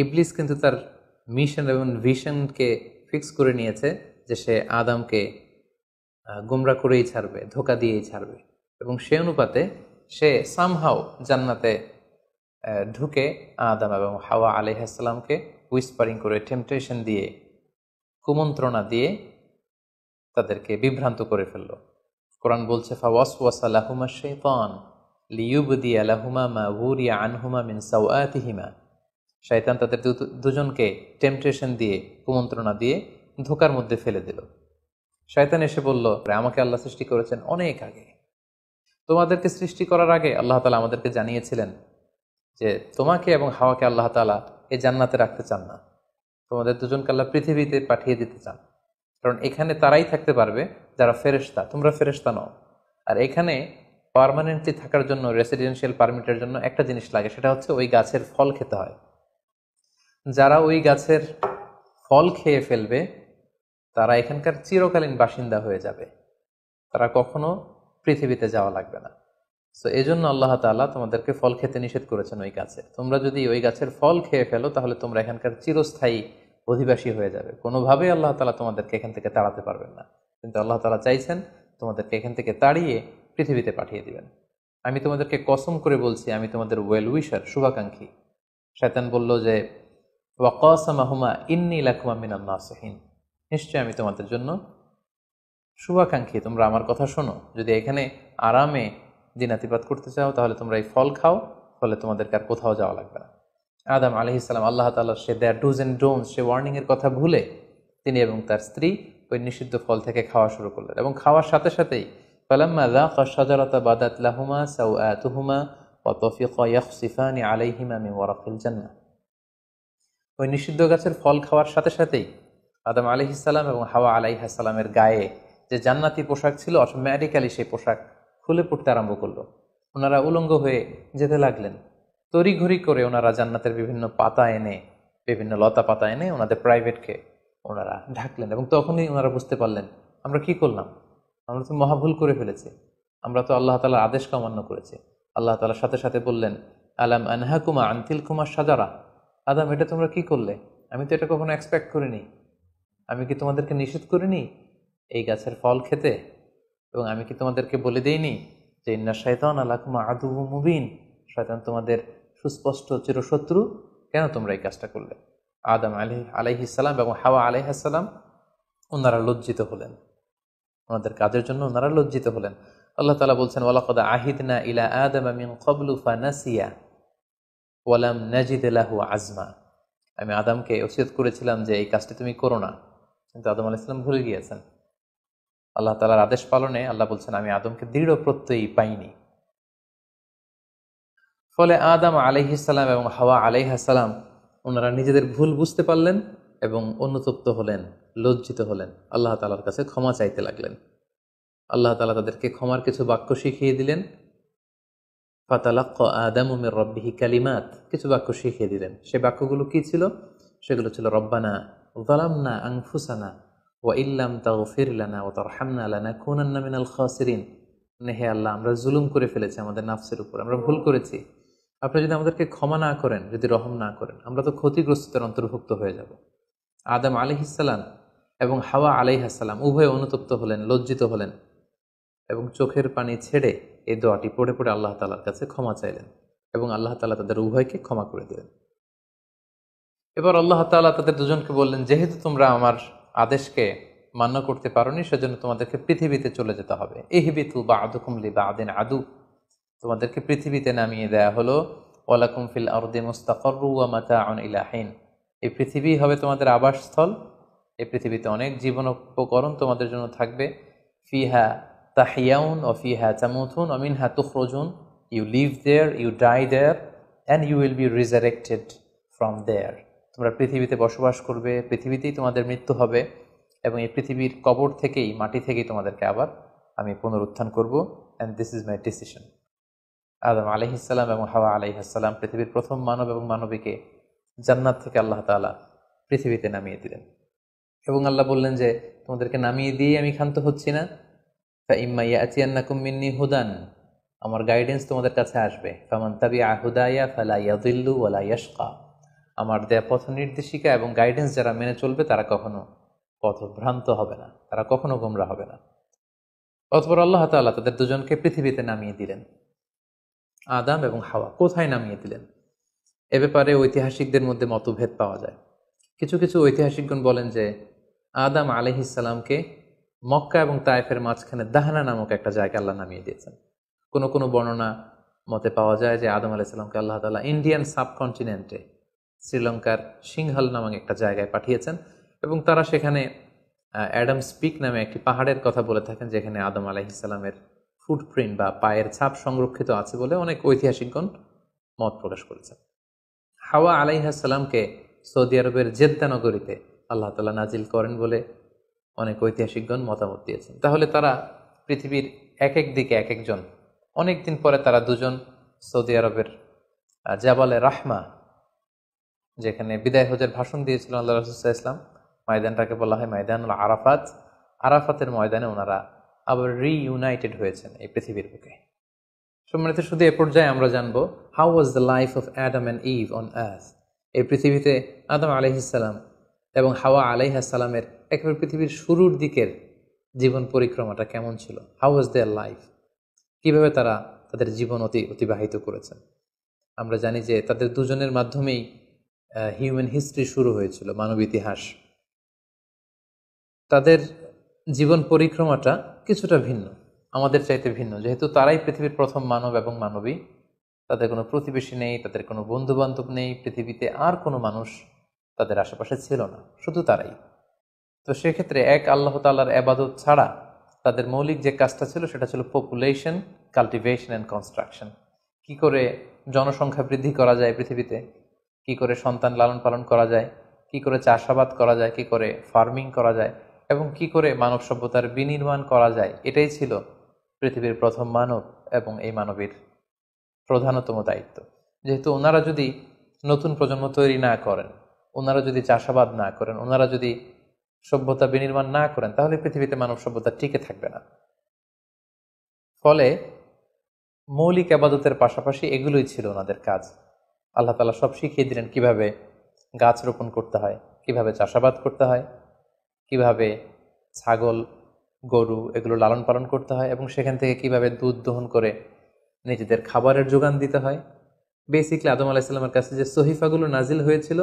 Speaker 1: ইবলিস কিন্তু তার মিশন এবং ভিশনকে ফিক্স করে নিয়েছে যে সে আদমকে গুমরা করেই ছাড়বে, ধোঁকা দিয়েই ছাড়বে। এবং সে অনুপাতে সে সামহাও জান্নাতে ঢুকে আদম এবং হাওয়া আলাইহিস সালামকে উইসপারিং করে, টেম্পটেশন দিয়ে, কুমন্ত্রণা দিয়ে তাদেরকে বিভ্রান্ত করে ফেলল। কোরআন বলছে, ফাওয়াসওয়াসা লাহুমা শাইতান লিইউবদিয়া লাহুমা মা উরিয়া আনহুমা মিন সাওআতিহিমা। শয়তান তাদের দুজনকে টেম্পটেশন দিয়ে, কুমন্ত্রণা দিয়ে ধোঁকার মধ্যে ফেলে দিল। শয়তান এসে বলল, আমাকে আল্লাহ সৃষ্টি করেছেন অনেক আগে। তোমাদেরকে সৃষ্টি করার আগে আল্লাহ তাআলা আমাদেরকে জানিয়েছিলেন যে তোমাকে এবং হাওয়াকে আল্লাহ তাআলা এই জান্নাতে রাখতে চান না, তোমাদের দুজনকে আল্লাহ পৃথিবীতে পাঠিয়ে দিতে চান। কারণ এখানে তারাই থাকতে পারবে যারা ফেরেশতা, তোমরা ফেরেশতা নও। আর এখানে পার্মানেন্টলি থাকার জন্য, রেসিডেন্সিয়াল পারমিটের জন্য একটা জিনিস লাগে, সেটা হচ্ছে ওই গাছের ফল খেতে হয়। যারা ওই গাছের ফল খেয়ে ফেলবে তারা এখানকার চিরকালীন বাসিন্দা হয়ে যাবে, তারা কখনো পৃথিবীতে যাওয়া লাগবে না। সো এই জন্য আল্লাহ তাআলা তোমাদেরকে ফল খেতে নিষেধ করেছেন ওই গাছে। তোমরা যদি ওই গাছের ফল খেয়ে ফেলো তাহলে তোমরা এখানকার চিরস্থায়ী অধিবাসী হয়ে যাবে। কোনোভাবেই আল্লাহ তাআলা তোমাদেরকে এখান থেকে তাড়াতে পারবেন না। কিন্তু আল্লাহ তাআলা চাইছেন তোমাদেরকে এখান থেকে তাড়িয়ে পৃথিবীতে পাঠিয়ে দিবেন। আমি তোমাদেরকে কসম করে বলছি, আমি তোমাদের ওয়েল উইশার, শুভাকাঙ্ক্ষী। শয়তান বলল যে, ওয়াকাসামাহুমা ইন্নী লাকুমা মিনান নাসিহিন, নিশ্চয় আমি তোমাদের জন্য শুভাকাঙ্ক্ষী, তোমরা আমার কথা শোনো। যদি এখানে আরামে দিনাতিপাত করতে চাও তাহলে তোমরা এই ফল খাও, ফলে তোমাদেরকে আর কোথাও যাওয়া লাগবে না। আদম আলাইহিস সালাম আল্লাহ তাআলা say their dos and don'ts, say warning এর কথা ভুলে তিনি এবং তার স্ত্রী ওই নিষিদ্ধ ফল থেকে খাওয়া শুরু করলেন। এবং খাওয়ার সাথে সাথেই ফালাম্মা যাকা শাজারাতা বাদাত লাহুমা সাওআতুহুমা ওয়া তাফিকা ইয়াখসিফানি আলাইহিমা মিন ওয়ারাকিল জান্নাহ। ওই নিষিদ্ধ গাছের ফল খাওয়ার সাথে সাথেই আদম আলাইহিস সালাম এবং হাওয়া আলাইহিস সালামের গায়ে যে জান্নাতি পোশাক ছিল, অটোমেটিক্যালি সেই পোশাক খুলে পড়তে আরম্ভ করলো। ওনারা উলঙ্গ হয়ে যেতে লাগলেন। তড়িঘড়ি করে ওনারা জান্নাতের বিভিন্ন পাতা এনে, বিভিন্ন লতা পাতা এনে ওনাদের প্রাইভেটকে ওনারা ঢাকলেন। এবং তখনই ওনারা বুঝতে পারলেন, আমরা কি করলাম, আমরা তো মহাভুল করে ফেলেছি, আমরা তো আল্লাহ তাআলার আদেশকে অমান্য করেছি। আল্লাহ তাআলার সাথে সাথে বললেন, আলাম আনহাকুমা আন তিলকুমা শাজারা। আদম, এটা তোমরা কি করলে? আমি তো এটা কখনো এক্সপেক্ট করিনি। আমি কি তোমাদেরকে নিষেধ করিনি এই গাছের ফল খেতে? এবং আমি কি তোমাদেরকে বলে দেইনি যে ইন্না শাইতানা লাকুম আদুউম মুবিন, শয়তান তোমাদের সুস্পষ্ট চিরশত্রু? কেন তোমরা এই কাজটা করলে? আদম আলাইহিসসালাম এবং হাওয়া আলাইহিসসালাম ওনারা লজ্জিত হলেন, ওনাদের কাজের জন্য ওনারা লজ্জিত হলেন। আল্লাহ তাআলা বলছেন, ওয়ালাকাদ আহিদনা ইলা আদামা মিন ক্বাবলু ফানাসিয়া ওয়ালাম নাজিদ লাহু আজমা। আমি আদমকে ওসিয়ত করেছিলাম যে এই কাজটি তুমি করো না, কিন্তু আদম আলাইহিস সালাম ভুলে গিয়েছেন। আল্লাহ তাআলার আদেশ পালনে আল্লাহ বলছেন, আমি আদমকে দৃঢ় প্রত্যয়ী পাইনি। ফলে আদম আলাইহিস সালাম এবং হাওয়া আলাইহিস সালাম ওনারা নিজেদের ভুল বুঝতে পারলেন এবং অনুতপ্ত হলেন, লজ্জিত হলেন, আল্লাহ তাআলার কাছে ক্ষমা চাইতে লাগলেন। আল্লাহ তাআলা তাদেরকে ক্ষমার কিছু বাক্য শিখিয়ে দিলেন। ফাতালাক্কা আদামু মির রাব্বিহি কালিমাত, কিছু বাক্য শিখিয়ে দিলেন। সে বাক্যগুলো কি ছিল? সেগুলো ছিল, রব্বানা যালামনা আনফুসানা ওয়া ইল্লাম তাগফির লানা ওয়া তারহামনা লানাকুনান্না মিনাল খাসিরিন। হে আল্লাহ, আমরা জুলুম করে ফেলেছি আমাদের নাফসের উপর, আমরা ভুল করেছি। আপনি যদি আমাদেরকে ক্ষমা না করেন, যদি রহম না করেন, আমরা তো ক্ষতিগ্রস্তদের অন্তর্ভুক্ত হয়ে যাব। আদম আলাইহিস সালাম এবং হাওয়া আলাইহিস সালাম উভয়ে অনুতপ্ত হলেন, লজ্জিত হলেন এবং চোখের পানি ছেড়ে এই দোয়াটি পড়ে পড়ে আল্লাহ তাআলার কাছে ক্ষমা চাইলেন এবং আল্লাহ তাআলা তাদের উভয়কে ক্ষমা করে দিলেন। এবার আল্লাহ তাআলা তাদের দুজনকে বললেন, যেহেতু তোমরা আমার আদেশকে মান্য করতে পারোনি, সেজন্য তোমাদেরকে পৃথিবীতে চলে যেতে হবে। ইহবিতু বা'দুকুম লিবা'দিন আদু, তোমাদেরকে পৃথিবীতে নামিয়ে দেয়া হলো। ওয়ালাকুম ফিল আরদি মুস্তাকাররু ওয়া মাতাউন ইলা হিন, এই পৃথিবী হবে তোমাদের আবাসস্থল। এই পৃথিবীতে অনেক জীবন উপকরণ তোমাদের জন্য থাকবে। ফিহা তাহিয়াউন ও ফিহা তামুতুন ও মিনহা তুখরুজুন, you live there, you die there, and you will be resurrected from there. তোমরা পৃথিবীতে বসবাস করবে, পৃথিবীতেই তোমাদের মৃত্যু হবে এবং এই পৃথিবীর কবর থেকেই, মাটি থেকেই তোমাদেরকে আবার আমি পুনরুত্থান করব। And this is my decision. Adam আলাইহিস সালাম এবং হাওয়া আলাইহিস সালাম পৃথিবীর প্রথম মানব এবং মানবীকে জান্নাত থেকে আল্লাহ তাআলা পৃথিবীতে নামিয়ে দিলেন এবং আল্লাহ বললেন যে তোমাদেরকে নামিয়ে দিয়ে আমি ক্ষান্ত হচ্ছি না। ফাইম্মা ইয়াতিয়ান্নাকুম মিন্নি হুদান, আমার গাইডেন্স তোমাদের কাছে আসবে। ফামান তাবিআ হুদায়া ফালা ইয়াযিল্লু ওয়ালা ইয়াশকা, আমার দেয়া পথ নির্দেশিকা এবং গাইডেন্স যারা মেনে চলবে তারা কখনো পথভ্রান্ত হবে না, তারা কখনো গোমরা হবে না। অতঃপর আল্লাহ তাআলা তাদের দুজনকে পৃথিবীতে নামিয়ে দিলেন। আদম এবং হাওয়া কোথায় নামিয়ে দিলেন, এ ব্যাপারে ঐতিহাসিকদের মধ্যে মতভেদ পাওয়া যায়। কিছু কিছু ঐতিহাসিকগণ বলেন যে আদম আলাইহিস সালামকে মক্কা এবং তায়েফের মাঝখানে দাহনা নামক একটা জায়গায় আল্লাহ নামিয়ে দিয়েছেন। কোনো কোনো বর্ণনা মতে পাওয়া যায় যে আদম আলাইহিস সালামকে আল্লাহ তাআলা ইন্ডিয়ান সাবকন্টিনেন্টে শ্রীলঙ্কার সিংহাল নামক একটা জায়গায় পাঠিয়েছেন এবং তারা সেখানে অ্যাডামস পিক নামে একটি পাহাড়ের কথা বলে থাকেন, যেখানে আদম আলাইহিস সালামের ফুটপ্রিন্ট বা পায়ের ছাপ সংরক্ষিত আছে বলে অনেক ঐতিহাসিকগণ মত প্রকাশ করেছেন। হাওয়া আলাইহিস সালামকে সৌদি আরবের জেদ্দা নগরীতে আল্লাহ তাআলা নাজিল করেন বলে অনেক ঐতিহাসিকগণ মতামত দিয়েছেন। তাহলে তারা পৃথিবীর এক এক দিকে এক একজন, অনেকদিন পরে তারা দুজন সৌদি আরবের জাবালে রাহমা, যেখানে বিদায় হজের ভাষণ দিয়েছিলেন আল্লাহ রাসূল সাল্লাল্লাহু আলাইহি ওয়াসাল্লাম, ময়দানটাকে বলা হয় ময়দানুল আরাফাত, আরাফাতের ময়দানে ওনারা আবার রিইউনাইটেড হয়েছেন এই পৃথিবীর বুকে। সম্মানিত, শুধু এ পর্যায়ে আমরা জানবো how was the life of Adam and Eve on earth. এই পৃথিবীতে আদম আলাইহিস সালাম এবং হাওয়া আলাইহিস সালামের একেবারে পৃথিবীর শুরুর দিকের জীবন পরিক্রমাটা কেমন ছিল, হাউ ওয়াজ দেয়ার লাইফ, কিভাবে তারা তাদের জীবন অতিবাহিত করেছেন। আমরা জানি যে তাদের দুজনের মাধ্যমেই হিউম্যান হিস্ট্রি শুরু হয়েছিল, মানব ইতিহাস। তাদের জীবন পরিক্রমাটা কিছুটা ভিন্ন, আমাদের চাইতে ভিন্ন, যেহেতু তারাই পৃথিবীর প্রথম মানব এবং মানবী। তাদের কোনো প্রতিবেশী নেই, তাদের কোনো বন্ধু বান্ধব নেই, পৃথিবীতে আর কোনো মানুষ তাদের আশেপাশে ছিল না, শুধু তারাই। তো সেক্ষেত্রে এক আল্লাহ তাআলার ইবাদত ছাড়া তাদের মৌলিক যে কাজটা ছিল সেটা ছিল পপুলেশন, কাল্টিভেশন অ্যান্ড কনস্ট্রাকশন। কি করে জনসংখ্যা বৃদ্ধি করা যায় পৃথিবীতে, কি করে সন্তান লালন পালন করা যায়, কি করে চাষাবাদ করা যায়, কি করে ফার্মিং করা যায় এবং কি করে মানব সভ্যতার বিনির্মাণ করা যায়, এটাই ছিল পৃথিবীর প্রথম মানব এবং এই মানবীর প্রধানতম দায়িত্ব। যেহেতু ওনারা যদি নতুন প্রজন্ম তৈরি না করেন, ওনারা যদি চাষাবাদ না করেন, ওনারা যদি সভ্যতা বিনির্মাণ না করেন, তাহলে পৃথিবীতে মানব সভ্যতা টিকে থাকবে না। ফলে মৌলিক ইবাদতের পাশাপাশি এগুলোই ছিল ওনাদের কাজ। আল্লাহ তাআলা সব শিখিয়ে দিলেন কিভাবে গাছ রোপণ করতে হয়, কিভাবে চাষাবাদ করতে হয়, কিভাবে ছাগল গরু এগুলো লালন পালন করতে হয় এবং সেখান থেকে কিভাবে দুধ দহন করে নিজেদের খাবারের যোগান দিতে হয়, বেসিকলি আদম আলাহিসাল্লামের কাছে যে সহিফাগুলো নাজিল হয়েছিল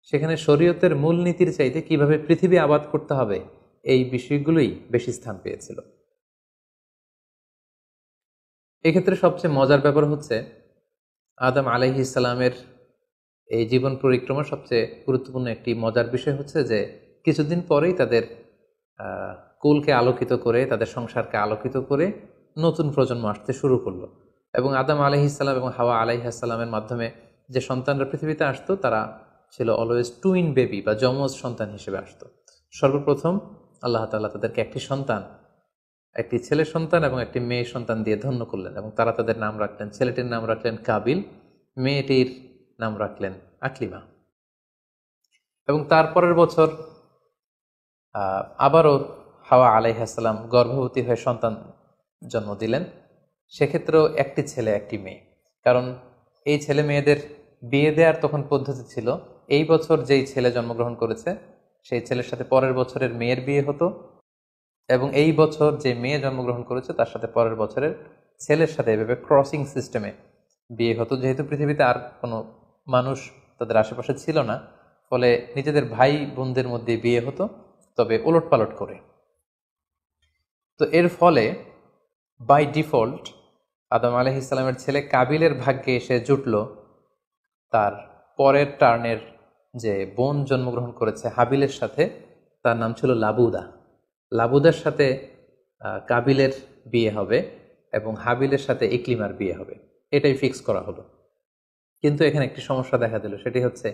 Speaker 1: সেখানে শরীয়তের মূলনীতির চাইতে কিভাবে পৃথিবী আবাদ করতে হবে এই বিষয়গুলোই বেশি স্থান পেয়েছিল। এক্ষেত্রে সবচেয়ে মজার ব্যাপার হচ্ছে আদম আলাইহিস সালামের এই জীবন পরিক্রমার সবচেয়ে গুরুত্বপূর্ণ একটি মজার বিষয় হচ্ছে যে কিছুদিন পরেই তাদের কুলকে আলোকিত করে, তাদের সংসারকে আলোকিত করে নতুন প্রজন্ম আসতে শুরু করলো। এবং আদম আলাইহিস সালাম এবং হাওয়া আলাইহিস সালামের মাধ্যমে যে সন্তানরা পৃথিবীতে আসতো তারা ছিল অলওয়েজ টুইন বেবি বা যমজ সন্তান হিসেবে আসতো। সর্বপ্রথম আল্লাহ তাআলা তাদেরকে একটি সন্তান, একটি ছেলে সন্তান এবং একটি মেয়ে সন্তান দিয়ে ধন্য করলেন এবং তারা তাদের নাম রাখলেন, ছেলেটির নাম রাখলেন কাবিল, মেয়েটির নাম রাখলেন আকলিমা। এবং তারপরের বছর আবারও হাওয়া আলাইহিস সালাম গর্ভবতী হয়ে সন্তান জন্ম দিলেন। সেক্ষেত্রেও একটি ছেলে একটি মেয়ে, কারণ এই ছেলে মেয়েদের বিয়ে দেওয়ার তখন পদ্ধতি ছিল এই বছর যেই ছেলে জন্মগ্রহণ করেছে সেই ছেলের সাথে পরের বছরের মেয়ের বিয়ে হতো, এবং এই বছর যে মেয়ে জন্মগ্রহণ করেছে তার সাথে পরের বছরের ছেলের সাথে এভাবে ক্রসিং সিস্টেমে বিয়ে হতো। যেহেতু পৃথিবীতে আর কোনো মানুষ তাদের আশেপাশে ছিল না, ফলে নিজেদের ভাই বোনদের মধ্যে বিয়ে হতো, তবে ওলটপালট করে। তো এর ফলে বাই ডিফল্ট আদম আলাইহিস সালামের ছেলে কাবিলের ভাগ্যে এসে জুটল তার পরের টার্নের যে বোন জন্মগ্রহণ করেছে হাবিলের সাথে, তার নাম ছিল লাবুদা। লাবুদার সাথে কাবিলের বিয়ে হবে এবং হাবিলের সাথে ইকলিমার বিয়ে হবে, এটাই ফিক্স করা হলো। কিন্তু এখানে একটি সমস্যা দেখা দিল, সেটি হচ্ছে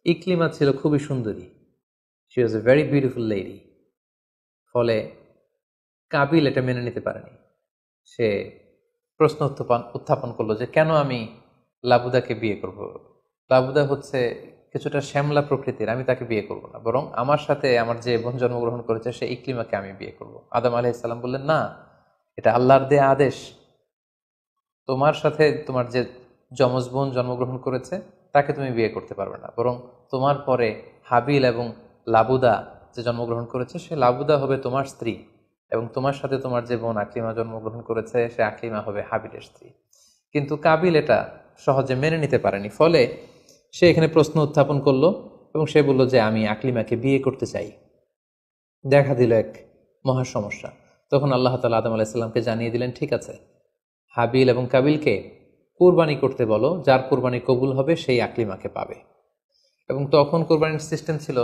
Speaker 1: ইকলিমা ছিল খুবই সুন্দরী, she was a very beautiful lady. ফলে কাবিল এটা মেনে নিতে পারেনি। সে প্রশ্ন উত্থাপন করলো যে কেন আমি লাবুদাকে বিয়ে করব? লাবুদা হচ্ছে কিছুটা শ্যামলা প্রকৃতির, আমি তাকে বিয়ে করব না, বরং আমার সাথে আমার যে বোন জন্মগ্রহণ করেছে সে ইকলিমাকে আমি বিয়ে করব। আদম আলাইহিস সালাম বললেন, না, এটা আল্লাহর দেয়া আদেশ। তোমার সাথে তোমার যে যমজ বোন জন্মগ্রহণ করেছে তাকে তুমি বিয়ে করতে পারবে না, বরং তোমার পরে হাবিল এবং লাবুদা যে জন্মগ্রহণ করেছে সে লাবুদা হবে তোমার স্ত্রী, এবং তোমার সাথে তোমার যে বোন আকলিমা জন্মগ্রহণ করেছে সে আকলিমা হবে হাবিলের স্ত্রী। কিন্তু কাবিল এটা সহজে মেনে নিতে পারেনি, ফলে সে এখানে প্রশ্ন উত্থাপন করলো এবং সে বলল যে আমি আকলিমাকে বিয়ে করতে চাই। দেখা দিল এক মহা সমস্যা। তখন আল্লাহ তাআলা আদম আলাইহিস সালামকে জানিয়ে দিলেন, ঠিক আছে, হাবিল এবং কাবিলকে কুরবানি করতে বলো, যার কুরবানি কবুল হবে সেই আকলিমাকে পাবে। এবং তখন কোরবানির সিস্টেম ছিল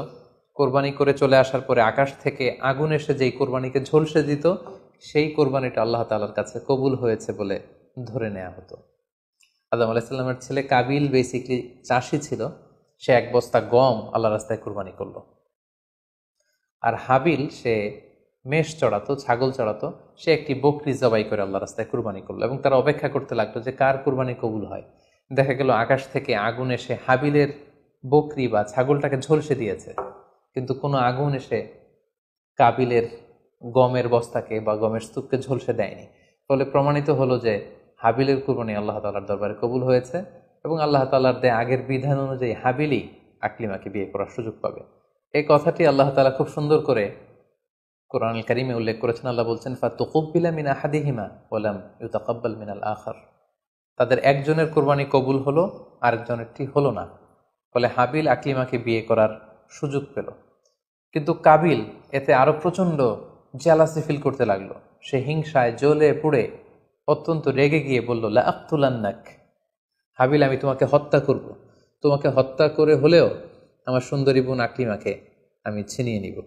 Speaker 1: কোরবানি করে চলে আসার পরে আকাশ থেকে আগুন এসে যেই কোরবানিকে ঝলসে দিত সেই কোরবানিটা আল্লাহ তাআলার কাছে কবুল হয়েছে বলে ধরে নেওয়া হতো। আদম আলাইহিস সালামের ছেলে কাবিল বেসিকলি চাষি ছিল, সে এক বস্তা গম আল্লাহ রাস্তায় কোরবানি করলো। আর হাবিল সে মেষ চড়াতো, ছাগল চড়াতো, সে একটি বকরি জবাই করে আল্লাহ রাস্তায় কুরবানি করলো এবং তারা অপেক্ষা করতে লাগলো যে কার কুরবানি কবুল হয়। দেখা গেল আকাশ থেকে আগুন এসে হাবিলের বকরি বা ছাগলটাকে ঝলসে দিয়েছে, কিন্তু কোনো আগুন এসে কাবিলের গমের বস্তাকে বা গমের স্তূপকে ঝলসে দেয়নি। ফলে প্রমাণিত হলো যে হাবিলের কুরবানি আল্লাহ তাআলার দরবারে কবুল হয়েছে এবং আল্লাহ তাআলার দেয়া আগের বিধান অনুযায়ী হাবিলই আকলিমাকে বিয়ে করার সুযোগ পাবে। এই কথাটি আল্লাহ তাআলা খুব সুন্দর করে কোরআনুল কারীমে উল্লেখ করেছেন। আল্লাহ বলছেন, ফাতুকুব্বিলা মিন আহাদিহিমা ওয়া লাম ইউতাকাব্বাল মিনাল আখার। তাদের একজনের কোরবানি কবুল হলো, আরেকজনেরটি হলো না। ফলে হাবিল আকলিমাকে বিয়ে করার সুযোগ পেল। কিন্তু কাবিল এতে আরো প্রচন্ড জেলাসি ফিল করতে লাগলো। সে হিংসায় জ্বলে পুড়ে অত্যন্ত রেগে গিয়ে বলল, লা আক্তুলান্নাক, হাবিল আমি তোমাকে হত্যা করব, তোমাকে হত্যা করে হলেও আমার সুন্দরী বোন আকলিমাকে আমি ছিনিয়ে নিব।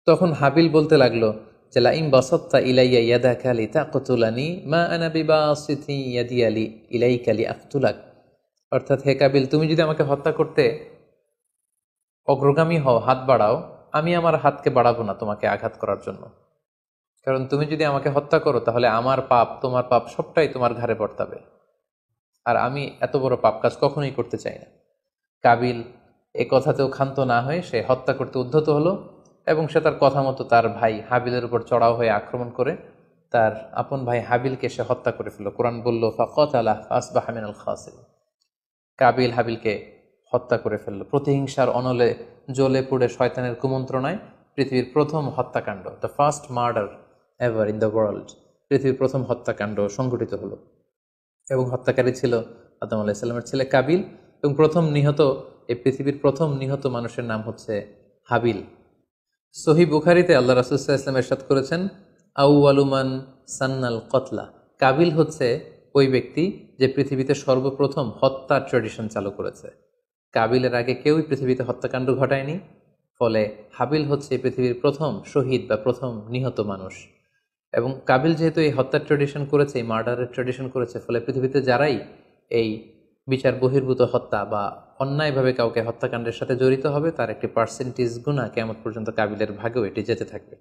Speaker 1: তখন হাবিল বলতে লাগলো যে লাইম বাসাত্তা ইলাইয়া ইয়াদাকা লিতাকতুলানি মা আনা বিবাসিতি ইয়াদি আলি ইলাইকা লিআকতুলাক। অর্থাৎ, হে কাবিল, তুমি যদি আমাকে হত্যা করতে অগ্রগামী হও, হাত বাড়াও, আমি আমার হাতকে বাড়াবো না তোমাকে আঘাত করার জন্য। কারণ তুমি যদি আমাকে হত্যা করো তাহলে আমার পাপ, তোমার পাপ সবটাই তোমার ঘাড়ে বর্তাবে, আর আমি এত বড় পাপ কাজ কখনোই করতে চাই না। কাবিল এ কথাতেও ক্ষান্ত না হয়ে সে হত্যা করতে উদ্ধত হলো এবং সে তার কথা মতো তার ভাই হাবিলের উপর চড়াও হয়ে আক্রমণ করে তার আপন ভাই হাবিলকে সে হত্যা করে ফেলল। কোরআন বলল, ফাকাতালা ফাসবাহা মিনাল খাসিরিন। কাবিল হাবিলকে হত্যা করে ফেলল। প্রতিহিংসার অনলে জ্বলে পুড়ে শয়তানের কুমন্ত্রণায় পৃথিবীর প্রথম হত্যাকাণ্ড, the first murder ever in the world, পৃথিবীর প্রথম হত্যাকাণ্ড সংঘটিত হলো এবং হত্যাকারী ছিল আদম আলাইহিসসালামের ছেলে কাবিল, এবং এই পৃথিবীর প্রথম নিহত মানুষের নাম হচ্ছে হাবিল। সহিহ বুখারীতে আল্লাহ রাসূল সাল্লাল্লাহু আলাইহি ওয়াসাল্লাম ইরশাদ করেছেন, আউয়ালু মান সান্নাল কতলা। কাবিল হচ্ছে ওই ব্যক্তি যে পৃথিবীতে সর্বপ্রথম হত্যার ট্র্যাডিশন চালু করেছে। কাবিলের আগে কেউই পৃথিবীতে হত্যাকাণ্ড ঘটায়নি, ফলে হাবিল হচ্ছে পৃথিবীর প্রথম শহীদ বা প্রথম নিহত মানুষ। এবং কাবিল যেহেতু এই হত্যার ট্র্যাডিশন করেছে, এই মার্ডারের ট্র্যাডিশন করেছে, ফলে পৃথিবীতে যারাই এই বিচার বহির্ভূত হত্যা বা অন্যায়ভাবে কাউকে হত্যাকাণ্ডের সাথে জড়িত হবে, তার একটি পার্সেন্টেজ গুণা কিয়ামত পর্যন্ত কাবিলের ভাগেও এটি যেতে থাকবে।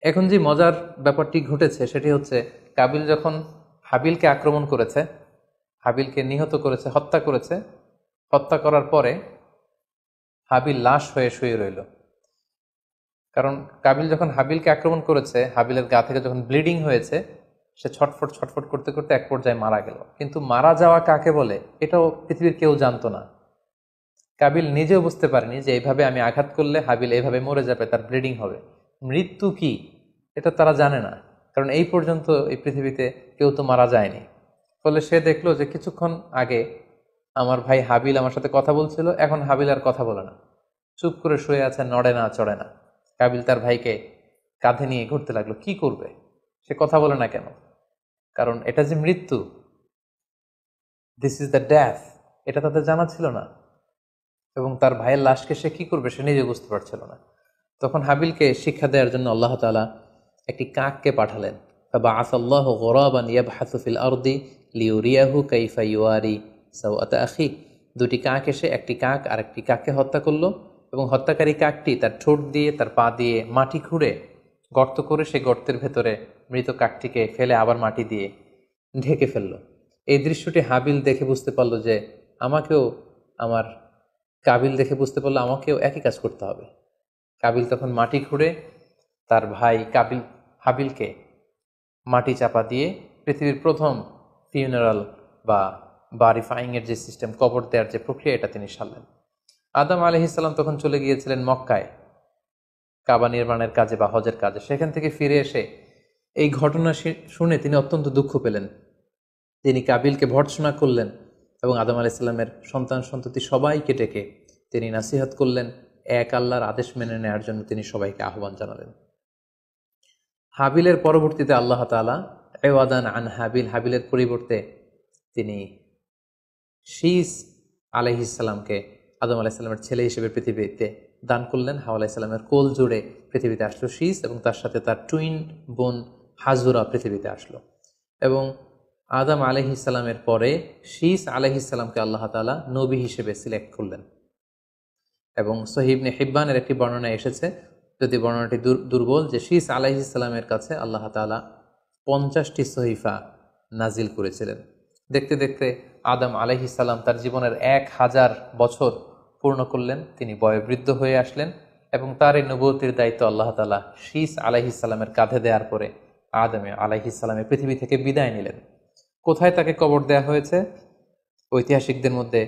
Speaker 1: এখন যে মজার ব্যাপারটি ঘটেছে সেটি হচ্ছে, কাবিল যখন হাবিলকে আক্রমণ করেছে, হাবিলকে নিহত করেছে, হত্যা করার পরে হাবিল লাশ হয়ে শুয়ে রইল। কারণ কাবিল যখন হাবিলকে আক্রমণ করেছে, হাবিলের গা থেকে যখন ব্লিডিং হয়েছে, সে ছটফট করতে করতে এক পর্যায়ে মারা গেল। কিন্তু মারা যাওয়া কাকে বলে এটাও পৃথিবীর কেউ জানতো না। কাবিল নিজেও বুঝতে পারেনি যে এইভাবে আমি আঘাত করলে হাবিল এইভাবে মরে যাবে, তার ব্লিডিং হবে। মৃত্যু কি এটা তারা জানে না, কারণ এই পর্যন্ত এই পৃথিবীতে কেউ তো মারা যায়নি। ফলে সে দেখলো যে কিছুক্ষণ আগে আমার ভাই হাবিল আমার সাথে কথা বলছিল, এখন হাবিল আর কথা বলে না, চুপ করে শুয়ে আছে, নড়ে না চড়ে না। কাবিল তার ভাইকে কাঁধে নিয়ে ঘুরতে লাগলো। কি করবে? সে কথা বলে না কেন? কারণ এটা যে মৃত্যু, দিস ইজ দ্য ডেথ, এটা তাদের জানা ছিল না। এবং তার ভাইয়ের লাশকে সে কি করবে সে নিজে বুঝতে পারছিল না। তখন হাবিলকে শিক্ষা দেওয়ার জন্য আল্লাহ তাআলা একটি কাককে পাঠালেন। ফাবাআসাল্লাহু গুরাবান ইয়াবহাসু ফিল আরদি লিউরিয়াহু কাইফা ইউয়ারি সাওআতা আখি। দুটি কাক এসে একটি কাক আর একটি কাককে হত্যা করলো, এবং হত্যাকারী কাকটি তার ঠোঁট দিয়ে তার পা দিয়ে মাটি খুঁড়ে গর্ত করে সেই গর্তের ভেতরে মৃত কাকটিকে ফেলে আবার মাটি দিয়ে ঢেকে ফেলল। এই দৃশ্যটি হাবিল দেখে বুঝতে পারলো যে কাবিল দেখে বুঝতে পারলো আমাকেও একই কাজ করতে হবে। কাবিল তখন মাটি খুঁড়ে তার ভাই হাবিলকে মাটি চাপা দিয়ে পৃথিবীর প্রথম ফিউনারাল বা বারিফাইংয়ের যে সিস্টেম, কবর দেওয়ার যে প্রক্রিয়া, এটা তিনি সারলেন। আদম আলাইহিস সালাম তখন চলে গিয়েছিলেন মক্কায় কাবা নির্মাণের কাজে বা হজের কাজে। সেখান থেকে ফিরে এসে এই ঘটনা শুনে তিনি অত্যন্ত দুঃখ পেলেন। তিনি কাবিলকে ভর্ৎসনা করলেন এবং আদম আলাইহিস সালামের সন্তান সন্ততি সবাইকে ডেকে তিনি নাসিহত করলেন, এক আল্লাহর আদেশ মেনে নেওয়ার জন্য তিনি সবাইকে আহ্বান জানালেন। হাবিলের পরবর্তীতে আল্লাহ তাআলা এওয়াদান আন হাবিলের পরিবর্তে তিনি শীস আলাইহিস সালামকে আদম আলাইহিস সালামের ছেলে হিসেবে পৃথিবীতে দান করলেন। হাওয়া আলাইহিস সালামের কোল জুড়ে পৃথিবীতে আসলো শীস, এবং তার সাথে তার টুইন বোন হাজুরা পৃথিবীতে আসলো। এবং আদম আলাইহিস সালামের পরে শীস আলাইহিস সালামকে আল্লাহ তাআলা নবী হিসেবে সিলেক্ট করলেন। এবং সহিহ ইবনে হিব্বানের একটি বর্ণনা এসেছে, যদি বর্ণনাটি দুর্বল, যে শীস আলাইহিস সালামের কাছে আল্লাহ তাআলা 50টি সহিফা নাজিল করেছিলেন। দেখতে দেখতে আদম আলাইহিস সালাম তার জীবনের 1000 বছর পূর্ণ করলেন। তিনি বয়োবৃদ্ধ হয়ে আসলেন এবং তার এই নবুয়তির দায়িত্ব আল্লাহ তাআলা শীস আলাইহিস সালামের কাঁধে দেওয়ার পরে আদম আলাইহিস সালামের পৃথিবী থেকে বিদায় নিলেন। কোথায় তাকে কবর দেওয়া হয়েছে? ঐতিহাসিকদের মধ্যে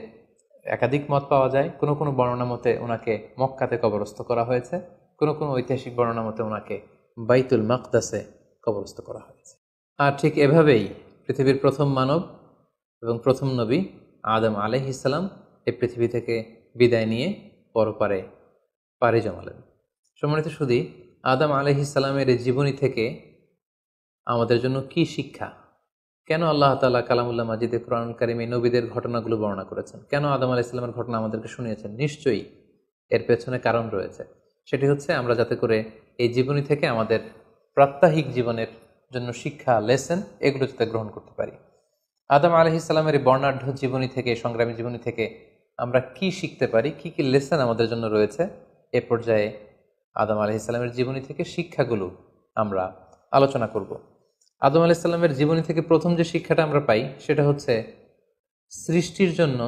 Speaker 1: একাধিক মত পাওয়া যায়। কোনো কোনো বর্ণনা মতে ওনাকে মক্কাতে কবরস্থ করা হয়েছে, কোনো কোনো ঐতিহাসিক বর্ণনা মতে ওনাকে বাইতুল মাকদাসে কবরস্থ করা হয়েছে। আর ঠিক এভাবেই পৃথিবীর প্রথম মানব এবং প্রথম নবী আদম আলাইহিস সালাম এই পৃথিবী থেকে বিদায় নিয়ে পরপারে পাড়ি জমালেন। সম্মানিত শুধু আদম আলাইহিস সালামের এই জীবনী থেকে আমাদের জন্য কি শিক্ষা? কেন আল্লাহ তাআলা কালামুল্লাহ মাজিদে কোরআনুল কারীমে নবীদের ঘটনাগুলো বর্ণনা করেছেন? কেন আদম আলাইহিস সালামের ঘটনা আমাদেরকে শুনিয়েছেন? নিশ্চয়ই এর পেছনে কারণ রয়েছে। সেটি হচ্ছে আমরা যাতে করে এই জীবনী থেকে আমাদের প্রাত্যহিক জীবনের জন্য শিক্ষা, লেসন, এগুলো যাতে গ্রহণ করতে পারি। আদম আলাইহিস সালামের এই বর্ণাঢ্য জীবনী থেকে, সংগ্রামী জীবনী থেকে আমরা কি শিখতে পারি, কি কি লেসন আমাদের জন্য রয়েছে, এ পর্যায়ে আদম আলাইহিস সালামের জীবনী থেকে শিক্ষাগুলো আমরা আলোচনা করব। আদম আলাইহিস সালামের জীবনী থেকে প্রথম যে শিক্ষাটা আমরা পাই সেটা হচ্ছে সৃষ্টির জন্য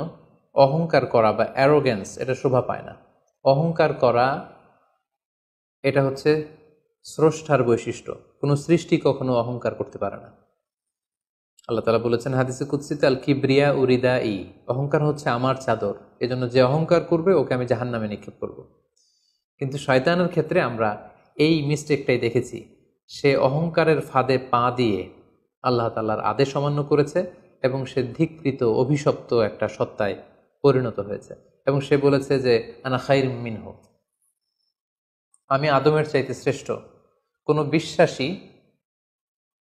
Speaker 1: অহংকার করা বা অ্যারোগেন্স এটা শোভা পায় না। অহংকার করা এটা হচ্ছে স্রষ্টার বৈশিষ্ট্য। কোনো সৃষ্টি কখনো অহংকার করতে পারে না। আল্লাহ তাআলা বলেছেন হাদিসে কুদসিতে, আল কিবরিয়া উরিদা ই, অহংকার হচ্ছে আমার চাদর, এজন্য যে অহংকার করবে ওকে আমি জাহান্নামে নিক্ষেপ করব। কিন্তু শয়তানের ক্ষেত্রে আমরা এই মিস্টেকটাই দেখেছি। সে অহংকারের ফাঁদে পা দিয়ে আল্লাহ তাআলার আদেশ অমান্য করেছে এবং সে ধিকৃত অভিশপ্ত একটা সত্তায় পরিণত হয়েছে। এবং সে বলেছে যে আনা খাইর মিনহু, আমি আদমের চাইতে শ্রেষ্ঠ। কোনো বিশ্বাসী,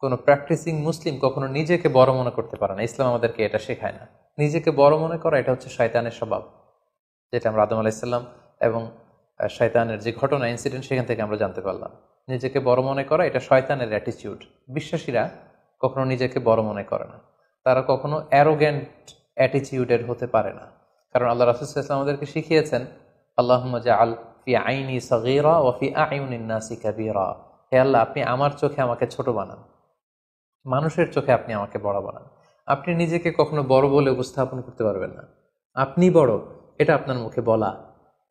Speaker 1: কোনো প্র্যাকটিসিং মুসলিম কখনো নিজেকে বড় মনে করতে পারে না। ইসলাম আমাদেরকে এটা শেখায় না। নিজেকে বড় মনে করা এটা হচ্ছে শয়তানের স্বভাব, যেটা আমরা আদম আলাইসাল্লাম এবং শয়তানের যে ঘটনা, ইনসিডেন্ট, সেখান থেকে আমরা জানতে পারলাম। নিজেকে বড় মনে করা এটা শয়তানের অ্যাটিটিউড। বিশ্বাসীরা কখনো নিজেকে বড় মনে করে না, তারা কখনো অ্যারোগ্যান্ট অ্যাটিটিউডের হতে পারে না। কারণ আল্লাহ রাসূল সাল্লাল্লাহু আলাইহি ওয়াসাল্লাম আমাদেরকে শিখিয়েছেন, আল্লাহুম্মা জাআল ফি আইনি সাগীরা ওয়া ফি আ'ইউনিন নাসি কাবীরা। হে আল্লাহ, আপনি আমার চোখে আমাকে ছোট বানান, মানুষের চোখে আপনি আমাকে বড় বানান। আপনি নিজেকে কখনো বড় বলে উপস্থাপন করতে পারবেন না। আপনি বড় এটা আপনার মুখে বলা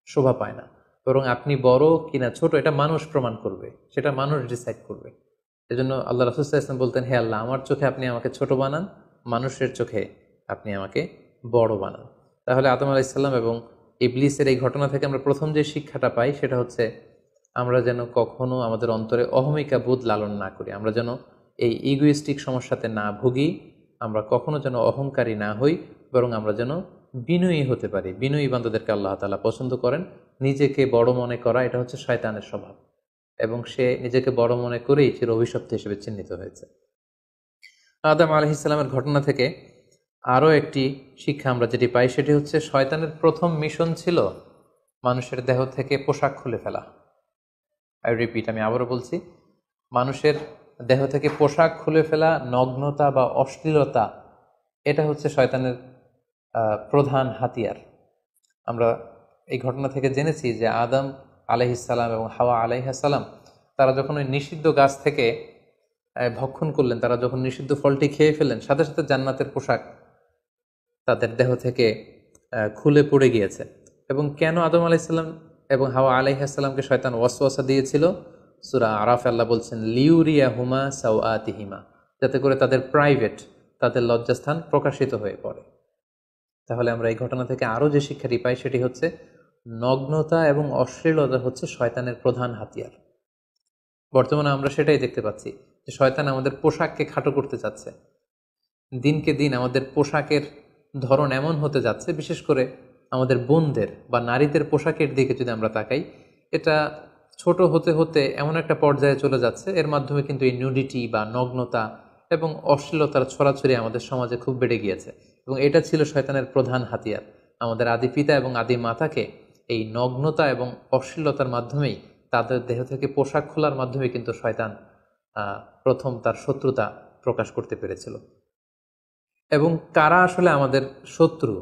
Speaker 1: শোভা পায় না, বরং আপনি বড় কিনা ছোট এটা মানুষ প্রমাণ করবে, সেটা মানুষ ডিসাইড করবে। এজন্য আল্লাহ রাসূল সাল্লাল্লাহু আলাইহি ওয়াসাল্লাম বলতেন, হে আল্লাহ, আমার চোখে আপনি আমাকে ছোট বানান, মানুষের চোখে আপনি আমাকে বড় বানান। তাহলে আদম আলাইহিস সালাম এবং ইবলিসের এই ঘটনা থেকে আমরা প্রথম যে শিক্ষাটা পাই সেটা হচ্ছে আমরা যেন কখনো আমাদের অন্তরে অহমিকা বোধ লালন না করি, আমরা যেন এই ইগোইস্টিক সমস্যাতে না ভুগি, আমরা কখনো যেন অহংকারী না হই, বরং আমরা যেন বিনয়ী হতে পারি। বিনয়ী বান্দাদেরকে আল্লাহ তাআলা পছন্দ করেন। নিজেকে বড় মনে করা এটা হচ্ছে শয়তানের স্বভাব, এবং সে নিজেকে বড় মনে করেই চির অভিশপ্ত হিসেবে চিহ্নিত হয়েছে। আদম আলাইহিস সালামের ঘটনা থেকে আরও একটি শিক্ষা আমরা যেটি পাই সেটি হচ্ছে শয়তানের প্রথম মিশন ছিল মানুষের দেহ থেকে পোশাক খুলে ফেলা। আই রিপিট, আমি আবারও বলছি, মানুষের দেহ থেকে পোশাক খুলে ফেলা, নগ্নতা বা অশ্লীলতা, এটা হচ্ছে শয়তানের প্রধান হাতিয়ার। আমরা এই ঘটনা থেকে জেনেছি যে আদম আলাইহিস সালাম এবং হাওয়া আলাইহিস সালাম তারা যখন ওই নিষিদ্ধ গাছ থেকে ভক্ষণ করলেন, তারা যখন নিষিদ্ধ ফলটি খেয়ে ফেলেন, সাথে সাথে জান্নাতের পোশাক তাদের দেহ থেকে খুলে পড়ে গিয়েছে। এবং কেন আদম আলাইহিস সালাম এবং হাওয়া আলাইহিস সালামকে শয়তান ওয়াসওয়াসা দিয়েছিল? সূরা আরাফ আল্লাহ বলছেন, লিউরিয়া হুমা সাওআতিহিমা, যাতে করে তাদের প্রাইভেট, তাদের লজ্জাস্থান প্রকাশিত হয়ে পড়ে। তাহলে আমরা এই ঘটনা থেকে আরও যে শিক্ষাটি পাই সেটি হচ্ছে নগ্নতা এবং অশ্লীলতা হচ্ছে শয়তানের প্রধান হাতিয়ার। বর্তমানে আমরা সেটাই দেখতে পাচ্ছি যে শয়তান আমাদের পোশাককে খাটো করতে চাচ্ছে। দিনকে দিন আমাদের পোশাকের ধরন এমন হতে যাচ্ছে, বিশেষ করে আমাদের বোনদের বা নারীদের পোশাকের দিকে যদি আমরা তাকাই, এটা ছোট হতে হতে এমন একটা পর্যায়ে চলে যাচ্ছে, এর মাধ্যমে কিন্তু এই নিউডিটি বা নগ্নতা এবং অশ্লীলতার ছড়াছড়ি আমাদের সমাজে খুব বেড়ে গিয়েছে। এবং এটা ছিল শয়তানের প্রধান হাতিয়ার। আমাদের আদি পিতা এবং আদি মাতাকে এই নগ্নতা এবং অশ্লীলতার মাধ্যমেই, তাদের দেহ থেকে পোশাক খোলার মাধ্যমে কিন্তু শয়তান প্রথম তার শত্রুতা প্রকাশ করতে পেরেছিল। এবং কারা আসলে আমাদের শত্রু,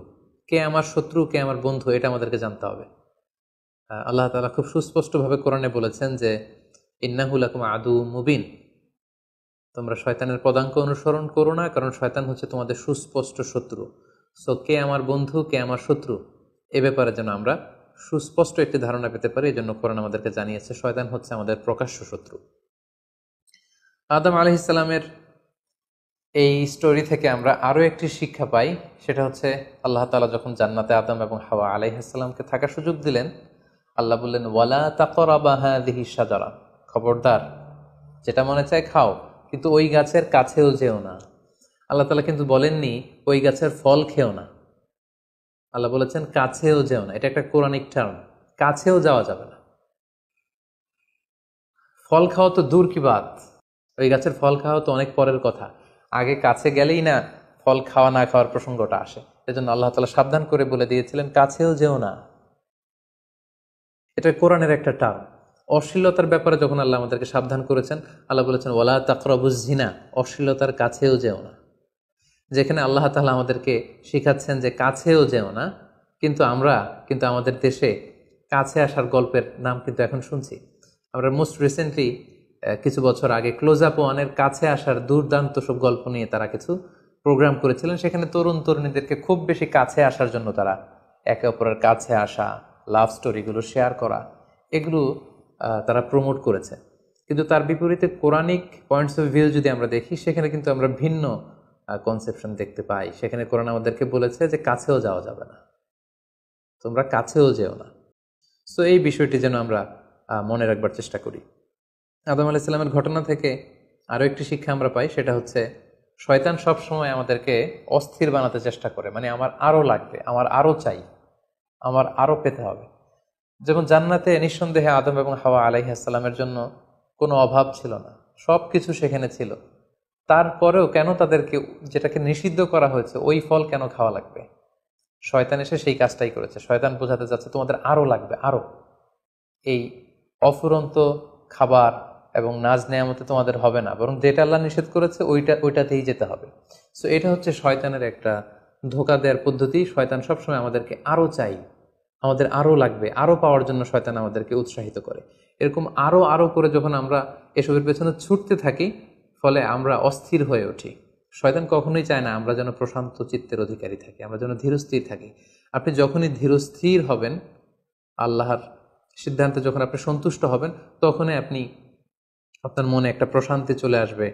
Speaker 1: কে আমার শত্রু, কে আমার বন্ধু, এটা আমাদেরকে জানতে হবে। আল্লাহ তাআলা খুব সুস্পষ্টভাবে কোরআনে বলেছেন যে ইন্নাহু লাকুম আদু মুবিন, তোমরা শয়তানের পদাঙ্ক অনুসরণ করো না, কারণ শয়তান হচ্ছে তোমাদের সুস্পষ্ট শত্রু। সো কে আমার বন্ধু, কে আমার শত্রু, এ ব্যাপারে যেন আমরা সুস্পষ্ট একটি ধারণা পেতে পারি, এই জন্য কোরআন আমাদেরকে জানিয়েছে শয়তান হচ্ছে আমাদের প্রকাশ্য শত্রু। আদম আলাইহিস সালামের এই স্টোরি থেকে আমরা আরও একটি শিক্ষা পাই, সেটা হচ্ছে আল্লাহ তাআলা যখন জান্নাতে আদম এবং হাওয়া আলাইহিস সালামকে থাকার সুযোগ দিলেন, আল্লাহ বললেন, ওয়ালা তাকরাবা হাযিহি শাজারা, খবরদার, যেটা মনে চায় খাও, কিন্তু ওই গাছের কাছেও যেও না। আল্লাহ তাআলা কিন্তু বলেননি ওই গাছের ফল খেও না, আল্লাহ বলেছেন কাছেও যেও না। এটা একটা কোরআনিক টার্ম, কাছেও যাওয়া যাবে না। ফল খাওয়া তো দূর কি বাত, ওই গাছের ফল খাওয়া তো অনেক পরের কথা, আগে কাছে গেলেই না ফল খাওয়া না খাওয়ার প্রসঙ্গটা আসে। এজন্য আল্লাহ তাআলা সাবধান করে বলে দিয়েছিলেন কাছেও যেও না। এটা কোরআনের একটা টার্ম। অশ্লীলতার ব্যাপারে যখন আল্লাহ আমাদেরকে সাবধান করেছেন, আল্লাহ বলেছেন ওয়ালা তাকরাবুজ জিনা, অশ্লীলতার কাছেও যেও না। যেখানে আল্লাহ তাআলা আমাদেরকে শিখাচ্ছেন যে কাছেও যেও না, কিন্তু আমরা আমাদের দেশে কাছে আসার গল্পের নাম কিন্তু এখন শুনছি। আমরা মোস্ট রিসেন্টলি কিছু বছর আগে ক্লোজ আপ ওয়ানের কাছে আসার দুর্দান্ত সব গল্প নিয়ে তারা কিছু প্রোগ্রাম করেছিলেন। সেখানে তরুণ তরুণীদেরকে খুব বেশি কাছে আসার জন্য তারা একে অপরের কাছে আসা, লাভ স্টোরিগুলো শেয়ার করা, এগুলো তারা প্রমোট করেছে। কিন্তু তার বিপরীতে কোরআনিক পয়েন্টস অফ ভিউ যদি আমরা দেখি, সেখানে কিন্তু আমরা ভিন্ন কনসেপশন দেখতে পাই। সেখানে কোরআন আমাদেরকে বলেছে যে কাছেও যাওয়া যাবে না, তোমরা কাছেও যেও না। সো এই বিষয়টি যেন আমরা মনে রাখবার চেষ্টা করি। আদম আলাইহিস সালামের ঘটনা থেকে আরও একটি শিক্ষা আমরা পাই, সেটা হচ্ছে শয়তান সব সময় আমাদেরকে অস্থির বানাতে চেষ্টা করে, মানে আমার আরো লাগবে, আমার আরো চাই, আমার আরো পেতে হবে। যেমন জান্নাতে নিঃসন্দেহে আদম এবং হাওয়া আলাইহিস সালামের জন্য কোনো অভাব ছিল না, সব কিছু সেখানে ছিল। তারপরেও কেন তাদেরকে যেটাকে নিষিদ্ধ করা হয়েছে ওই ফল কেন খাওয়া লাগবে? শয়তান এসে সেই কাজটাই করেছে। শয়তান বোঝাতে চাচ্ছে তোমাদের আরো লাগবে, আরো। এই অফুরন্ত খাবার এবং নাজ নেয়ামতে তোমাদের হবে না, বরং যেটা আল্লাহ নিষেধ করেছে ওইটাতেই যেতে হবে। সো এটা হচ্ছে শয়তানের একটা ধোঁকা দেওয়ার পদ্ধতি। শয়তান সবসময় আমাদেরকে আরো চাই, আমাদের আরো লাগবে, আরো পাওয়ার জন্য শয়তান আমাদেরকে উৎসাহিত করে। এরকম আরো আরো করে যখন আমরা এসবের পেছনে ছুটতে থাকি, ফলে আমরা অস্থির হয়ে উঠি। শয়তান কখনোই চায় না আমরা যেন প্রশান্ত চিত্তের অধিকারী থাকি, আমরা যেন ধীরস্থির থাকি। আপনি যখনই ধীরস্থির হবেন, আল্লাহর সিদ্ধান্তে যখন আপনি সন্তুষ্ট হবেন, তখনই আপনার মনে একটা প্রশান্তি চলে আসবে।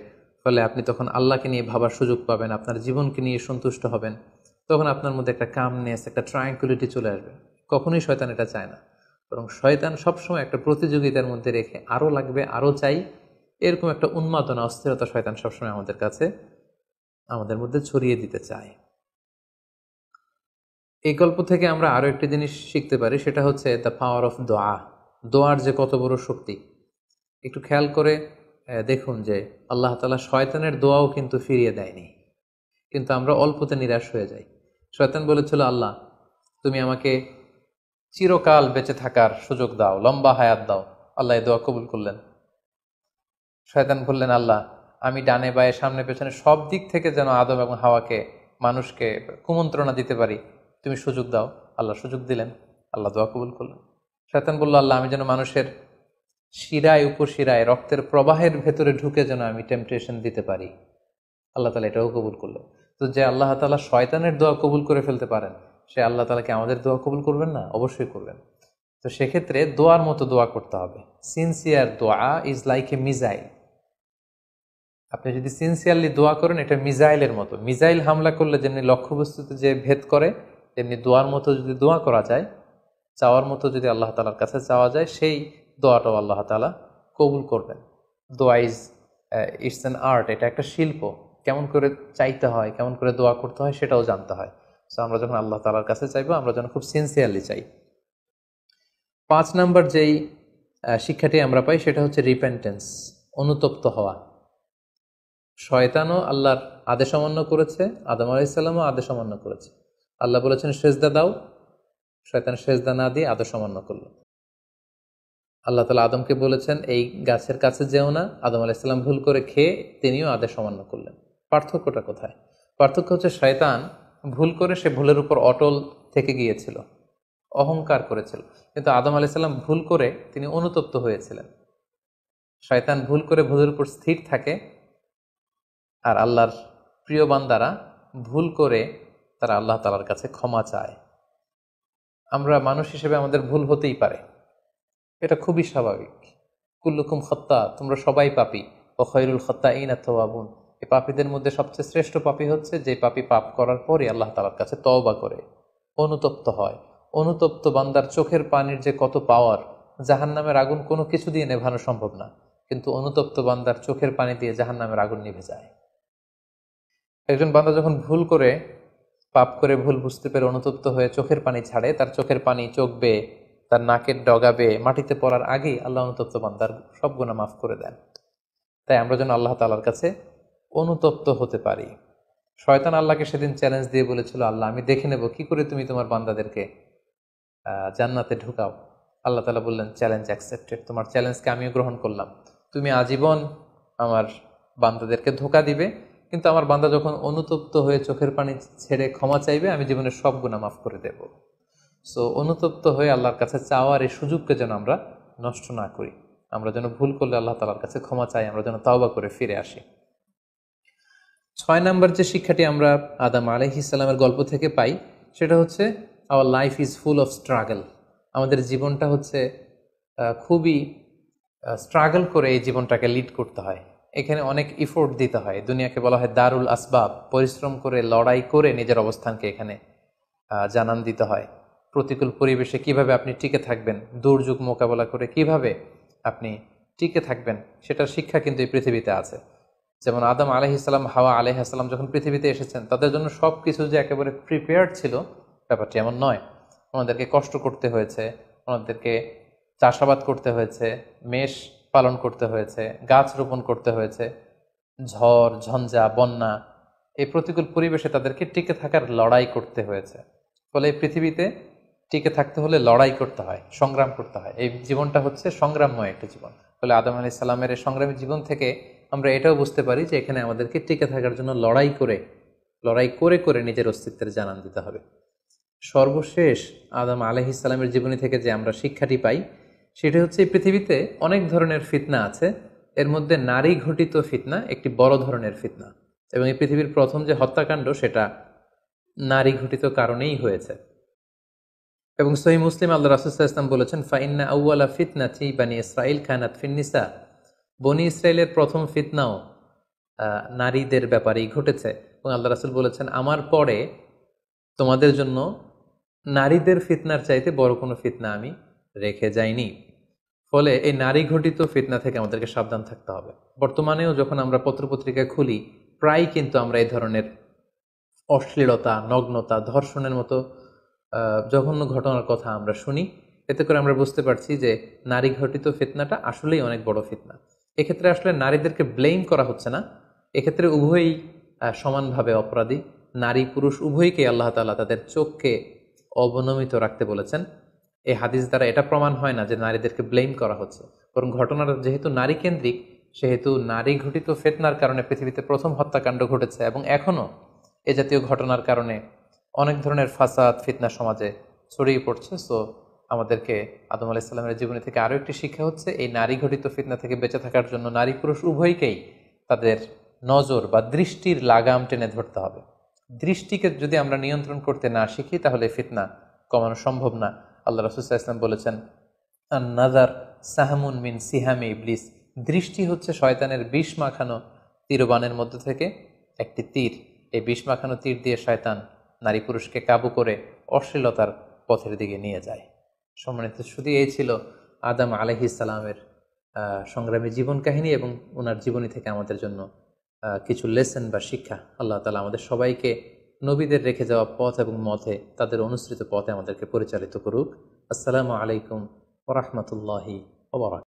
Speaker 1: ফলে আপনি তখন আল্লাহকে নিয়ে ভাবার সুযোগ পাবেন, আপনার জীবনকে নিয়ে সন্তুষ্ট হবেন। তখন আপনার মধ্যে একটা কামনেস, একটা ট্রাঙ্কুইলিটি চলে আসবে। কখনোই শয়তান এটা চায় না, বরং শয়তান সবসময় একটা প্রতিযোগিতার মধ্যে রেখে আরও লাগবে, আরও চাই, এরকম একটা উন্মাদনা, অস্থিরতা শয়তান সবসময় আমাদের মধ্যে ছড়িয়ে দিতে চায়। এই গল্প থেকে আমরা আরও একটি জিনিস শিখতে পারি, সেটা হচ্ছে দ্য পাওয়ার অফ দোয়া। দোয়ার যে কত বড় শক্তি। একটু খেয়াল করে দেখুন যে আল্লাহ তাআলা শয়তানের দোয়াও কিন্তু ফিরিয়ে দেয়নি, কিন্তু আমরা অল্পতে নিরাশ হয়ে যাই। শয়তান বলেছিল, আল্লাহ তুমি আমাকে চিরকাল বেঁচে থাকার সুযোগ দাও, লম্বা হায়াত দাও। আল্লাহ এই দোয়া কবুল করলেন। শয়তান বললেন, আল্লাহ আমি ডানে বায়ে সামনে পেছনে সব দিক থেকে যেন আদম এবং হাওয়াকে, মানুষকে কুমন্ত্রণা দিতে পারি, তুমি সুযোগ দাও। আল্লাহ সুযোগ দিলেন, আল্লাহ দোয়া কবুল করলেন। শয়তান বলল, আল্লাহ আমি যেন মানুষের শিরায় উপশিরায় রক্তের প্রবাহের ভেতরে ঢুকে যেন আমি টেম্পটেশন দিতে পারি। আল্লাহ তাআলা এটাও কবুল করলেন। তো যে আল্লাহ তাআলা শয়তানের দোয়া কবুল করে ফেলতে পারেন, সে আল্লাহ তাআলাকে আমাদের দোয়া কবুল করবেন না? অবশ্যই করবেন। তো সেক্ষেত্রে দোয়ার মতো দোয়া করতে হবে। সিনসিয়ার দোয়া ইজ লাইক এ মিজাইল। আপনি যদি সিনসিয়ারলি দোয়া করেন, এটা মিজাইলের মতো। মিজাইল হামলা করলে যেমনি লক্ষ্যবস্তুতে যে ভেদ করে, তেমনি দোয়ার মতো যদি দোয়া করা যায়, চাওয়ার মতো যদি আল্লাহ তাআলার কাছে চাওয়া যায়, সেই দোয়াটাও আল্লাহ তাআলা কবুল করবেন। দোয়া ইটস অ্যান আর্ট, এটা একটা শিল্প। কেমন করে চাইতে হয়, কেমন করে দোয়া করতে হয়, সেটাও জানতে হয়। সো আমরা যখন আল্লাহ তাআলার কাছে চাইবো, আমরা যেন খুব সিনসিয়ারলি চাই। 5 নম্বর যেই শিক্ষাটি আমরা পাই, সেটা হচ্ছে রিপেন্টেন্স, অনুতপ্ত হওয়া। শয়তানও আল্লাহর আদেশ অমান্য করেছে, আদম আলাইহিস সালামও আদেশ অমান্য করেছে। আল্লাহ বলেছেন সেজদা দাও, শয়তান সেজদা না দিয়ে আদেশ অমান্য করল। আল্লাহ তাআলা আদমকে বলেছেন এই গাছের কাছে যেও না, আদম আলাইহিস সালাম ভুল করে খেয়ে তিনিও আদেশ অমান্য করলেন। পার্থক্যটা কোথায়? পার্থক্য হচ্ছে শয়তান ভুল করে সে ভুলের উপর অটল থেকে গিয়েছিল, অহংকার করেছিল। কিন্তু আদম আলাইহিস সালাম ভুল করে তিনি অনুতপ্ত হয়েছিলেন। শয়তান ভুল করে ভুলের উপর স্থির থাকে, আর আল্লাহর প্রিয় বান্দারা ভুল করে তারা আল্লাহ তাআলার কাছে ক্ষমা চায়। আমরা মানুষ হিসেবে আমাদের ভুল হতেই পারে, এটা খুবই স্বাভাবিক। কুল্লুকুম খাত্তা, তোমরা সবাই পাপী, ও খৈরুল খাত্তাইনা তাওয়াবুন। এই পাপীদের মধ্যে সবচেয়ে শ্রেষ্ঠ পাপী হচ্ছে যে পাপী পাপ করার পরে আল্লাহ তাআলার কাছে তওবা করে, অনুতপ্ত হয়। অনুতপ্ত বান্দার চোখের পানির যে কত পাওয়ার, জাহান্নামের আগুন কোনো কিছু দিয়ে নেভানো সম্ভব না, কিন্তু অনুতপ্ত বান্দার চোখের পানি দিয়ে জাহান্নামের আগুন নিভে যায়। একজন বান্দা যখন ভুল করে, পাপ করে, ভুল বুঝতে পেরে অনুতপ্ত হয়ে চোখের পানি ছাড়ে, তার চোখের পানি চোখ বেয়ে, তার নাকের ডগা বেয়ে মাটিতে পড়ার আগেই আল্লাহ অনুতপ্ত বান্দার সব গুনাহ মাফ করে দেন। তাই আমরা যেন আল্লাহ তাআলার কাছে অনুতপ্ত হতে পারি। শয়তান আল্লাহকে সেদিন চ্যালেঞ্জ দিয়ে বলেছিল, আল্লাহ আমি দেখে নেব কি করে তুমি তোমার বান্দাদেরকে জান্নাতে ঢুকাও। আল্লাহ তাআলা বললেন, চ্যালেঞ্জ অ্যাকসেপ্টেড, তোমার চ্যালেঞ্জকে আমিও গ্রহণ করলাম। তুমি আজীবন আমার বান্দাদেরকে ধোঁকা দিবে, কিন্তু আমার বান্দা যখন অনুতপ্ত হয়ে চোখের পানি ছেড়ে ক্ষমা চাইবে, আমি জীবনের সব গুনাহ মাফ করে দেব। সো অনুতপ্ত হয়ে আল্লাহর কাছে চাওয়ার এই সুযোগকে যেন আমরা নষ্ট না করি। আমরা যেন ভুল করলে আল্লাহ তাআলার কাছে ক্ষমা চাই, আমরা যেন তাওবা করে ফিরে আসি। 6 নম্বর যে শিক্ষাটি আমরা আদম আলাইহিস সালামের গল্প থেকে পাই, সেটা হচ্ছে our life is full of struggle. আমাদের জীবনটা হচ্ছে খুবই স্ট্রাগল করে এই জীবনটাকে লিড করতে হয়। এখানে অনেক ইফোর্ট দিতে হয়। দুনিয়াকে বলা হয় দারুল আসবাব, পরিশ্রম করে, লড়াই করে নিজের অবস্থানকে এখানে জানান দিতে হয়। প্রতিকূল পরিবেশে কিভাবে আপনি টিকে থাকবেন, দুর্যোগ মোকাবেলা করে কিভাবে আপনি টিকে থাকবেন, সেটার শিক্ষা কিন্তু এই পৃথিবীতে আছে। যেমন আদম আলাইহিসসালাম, হাওয়া আলাইহিসসালাম যখন পৃথিবীতে এসেছেন, তাদের জন্য সব কিছু যে একেবারে প্রিপেয়ার্ড ছিল ব্যাপারটি এমন নয়। ওনাদেরকে কষ্ট করতে হয়েছে, ওনাদেরকে চাষাবাদ করতে হয়েছে, মেষ পালন করতে হয়েছে, গাছ রোপণ করতে হয়েছে, ঝড় ঝঞ্ঝা বন্যা, এই প্রতিকূল পরিবেশে তাদেরকে টিকে থাকার লড়াই করতে হয়েছে। ফলে এই পৃথিবীতে টিকে থাকতে হলে লড়াই করতে হয়, সংগ্রাম করতে হয়। এই জীবনটা হচ্ছে সংগ্রামময় একটা জীবন। ফলে আদম আলাইহিস সালামের এই সংগ্রামী জীবন থেকে আমরা এটাও বুঝতে পারি যে এখানে আমাদেরকে টিকে থাকার জন্য লড়াই করে করে নিজের অস্তিত্বের জানান দিতে হবে। সর্বশেষ আদম আলাইহিস সালামের জীবনী থেকে যে আমরা শিক্ষাটি পাই, সেটি হচ্ছে এই পৃথিবীতে অনেক ধরনের ফিতনা আছে, এর মধ্যে নারী ঘটিত ফিতনা একটি বড় ধরনের ফিতনা। এবং এই পৃথিবীর প্রথম যে হত্যাকাণ্ড, সেটা নারী ঘটিত কারণেই হয়েছে। এবং সহিহ মুসলিম আল্লাহ রাসূল সাল্লাল্লাহু আলাইহি ওয়াসাল্লাম বলেছেন, ফাইন্না আউওয়ালা ফিতনাতি বানি ইসরাঈল কানাত ফিন্নিসা, বনি ইসরায়েলের প্রথম ফিতনাও নারীদের ব্যাপারেই ঘটেছে। এবং আল্লাহ রাসূল বলেছেন, আমার পরে তোমাদের জন্য নারীদের ফিতনার চাইতে বড় কোনো ফিতনা আমি রেখে যাইনি। ফলে এই নারী ঘটিত ফিতনা থেকে আমাদেরকে সাবধান থাকতে হবে। বর্তমানেও যখন আমরা পত্রপত্রিকা খুলি, প্রায় কিন্তু আমরা এই ধরনের অশ্লীলতা, নগ্নতা, ধর্ষণের মতো জঘন্য ঘটনার কথা আমরা শুনি। এতে করে আমরা বুঝতে পারছি যে নারী ঘটিত ফিতনাটা আসলেই অনেক বড় ফিতনা। এক্ষেত্রে আসলে নারীদেরকে ব্লেম করা হচ্ছে না, এক্ষেত্রে উভয়ই সমানভাবে অপরাধী। নারী পুরুষ উভয়কে আল্লাহ তাআলা তাদের চোখকে অবনমিত রাখতে বলেছেন। এই হাদিস দ্বারা এটা প্রমাণ হয় না যে নারীদেরকে ব্লেম করা হচ্ছে, বরং ঘটনাটা যেহেতু নারী কেন্দ্রিক, সেহেতু নারী ঘটিত ফিতনার কারণে পৃথিবীতে প্রথম হত্যাকাণ্ড ঘটেছে এবং এখনও এ জাতীয় ঘটনার কারণে অনেক ধরনের ফাসাদ ফিতনা সমাজে ছড়িয়ে পড়ছে। সো আমাদেরকে আদম আলাইহিস সালামের জীবনী থেকে আরও একটি শিক্ষা হচ্ছে, এই নারী ঘটিত ফিতনা থেকে বেঁচে থাকার জন্য নারী পুরুষ উভয়কেই তাদের নজর বা দৃষ্টির লাগাম টেনে ধরতে হবে। দৃষ্টিকে যদি আমরা নিয়ন্ত্রণ করতে না শিখি, তাহলে ফিতনা কমানো সম্ভব না। আল্লাহ রাসূল সাল্লাল্লাহু আলাইহি ওয়াসাল্লাম বলেছেন, আন নাজার সাহামুন মিন সিহামে ইবলিস, দৃষ্টি হচ্ছে শয়তানের বিষ মাখানো তীরবানের মধ্যে থেকে একটি তীর। এই বিষ মাখানো তীর দিয়ে শয়তান নারী পুরুষকে কাবু করে অশ্লীলতার পথের দিকে নিয়ে যায়। সম্মানিত শুধু এই ছিল আদম আলাইহিস সালামের সংগ্রামী জীবন কাহিনী এবং ওনার জীবনী থেকে আমাদের জন্য কিছু লেসন বা শিক্ষা। আল্লাহ তাআলা আমাদের সবাইকে নবীদের রেখে যাওয়া পথ এবং মতে, তাদের অনুসৃত পথে আমাদেরকে পরিচালিত করুক। আসসালামু আলাইকুম ওয়া রাহমাতুল্লাহি ওয়া বারাকাতুহু।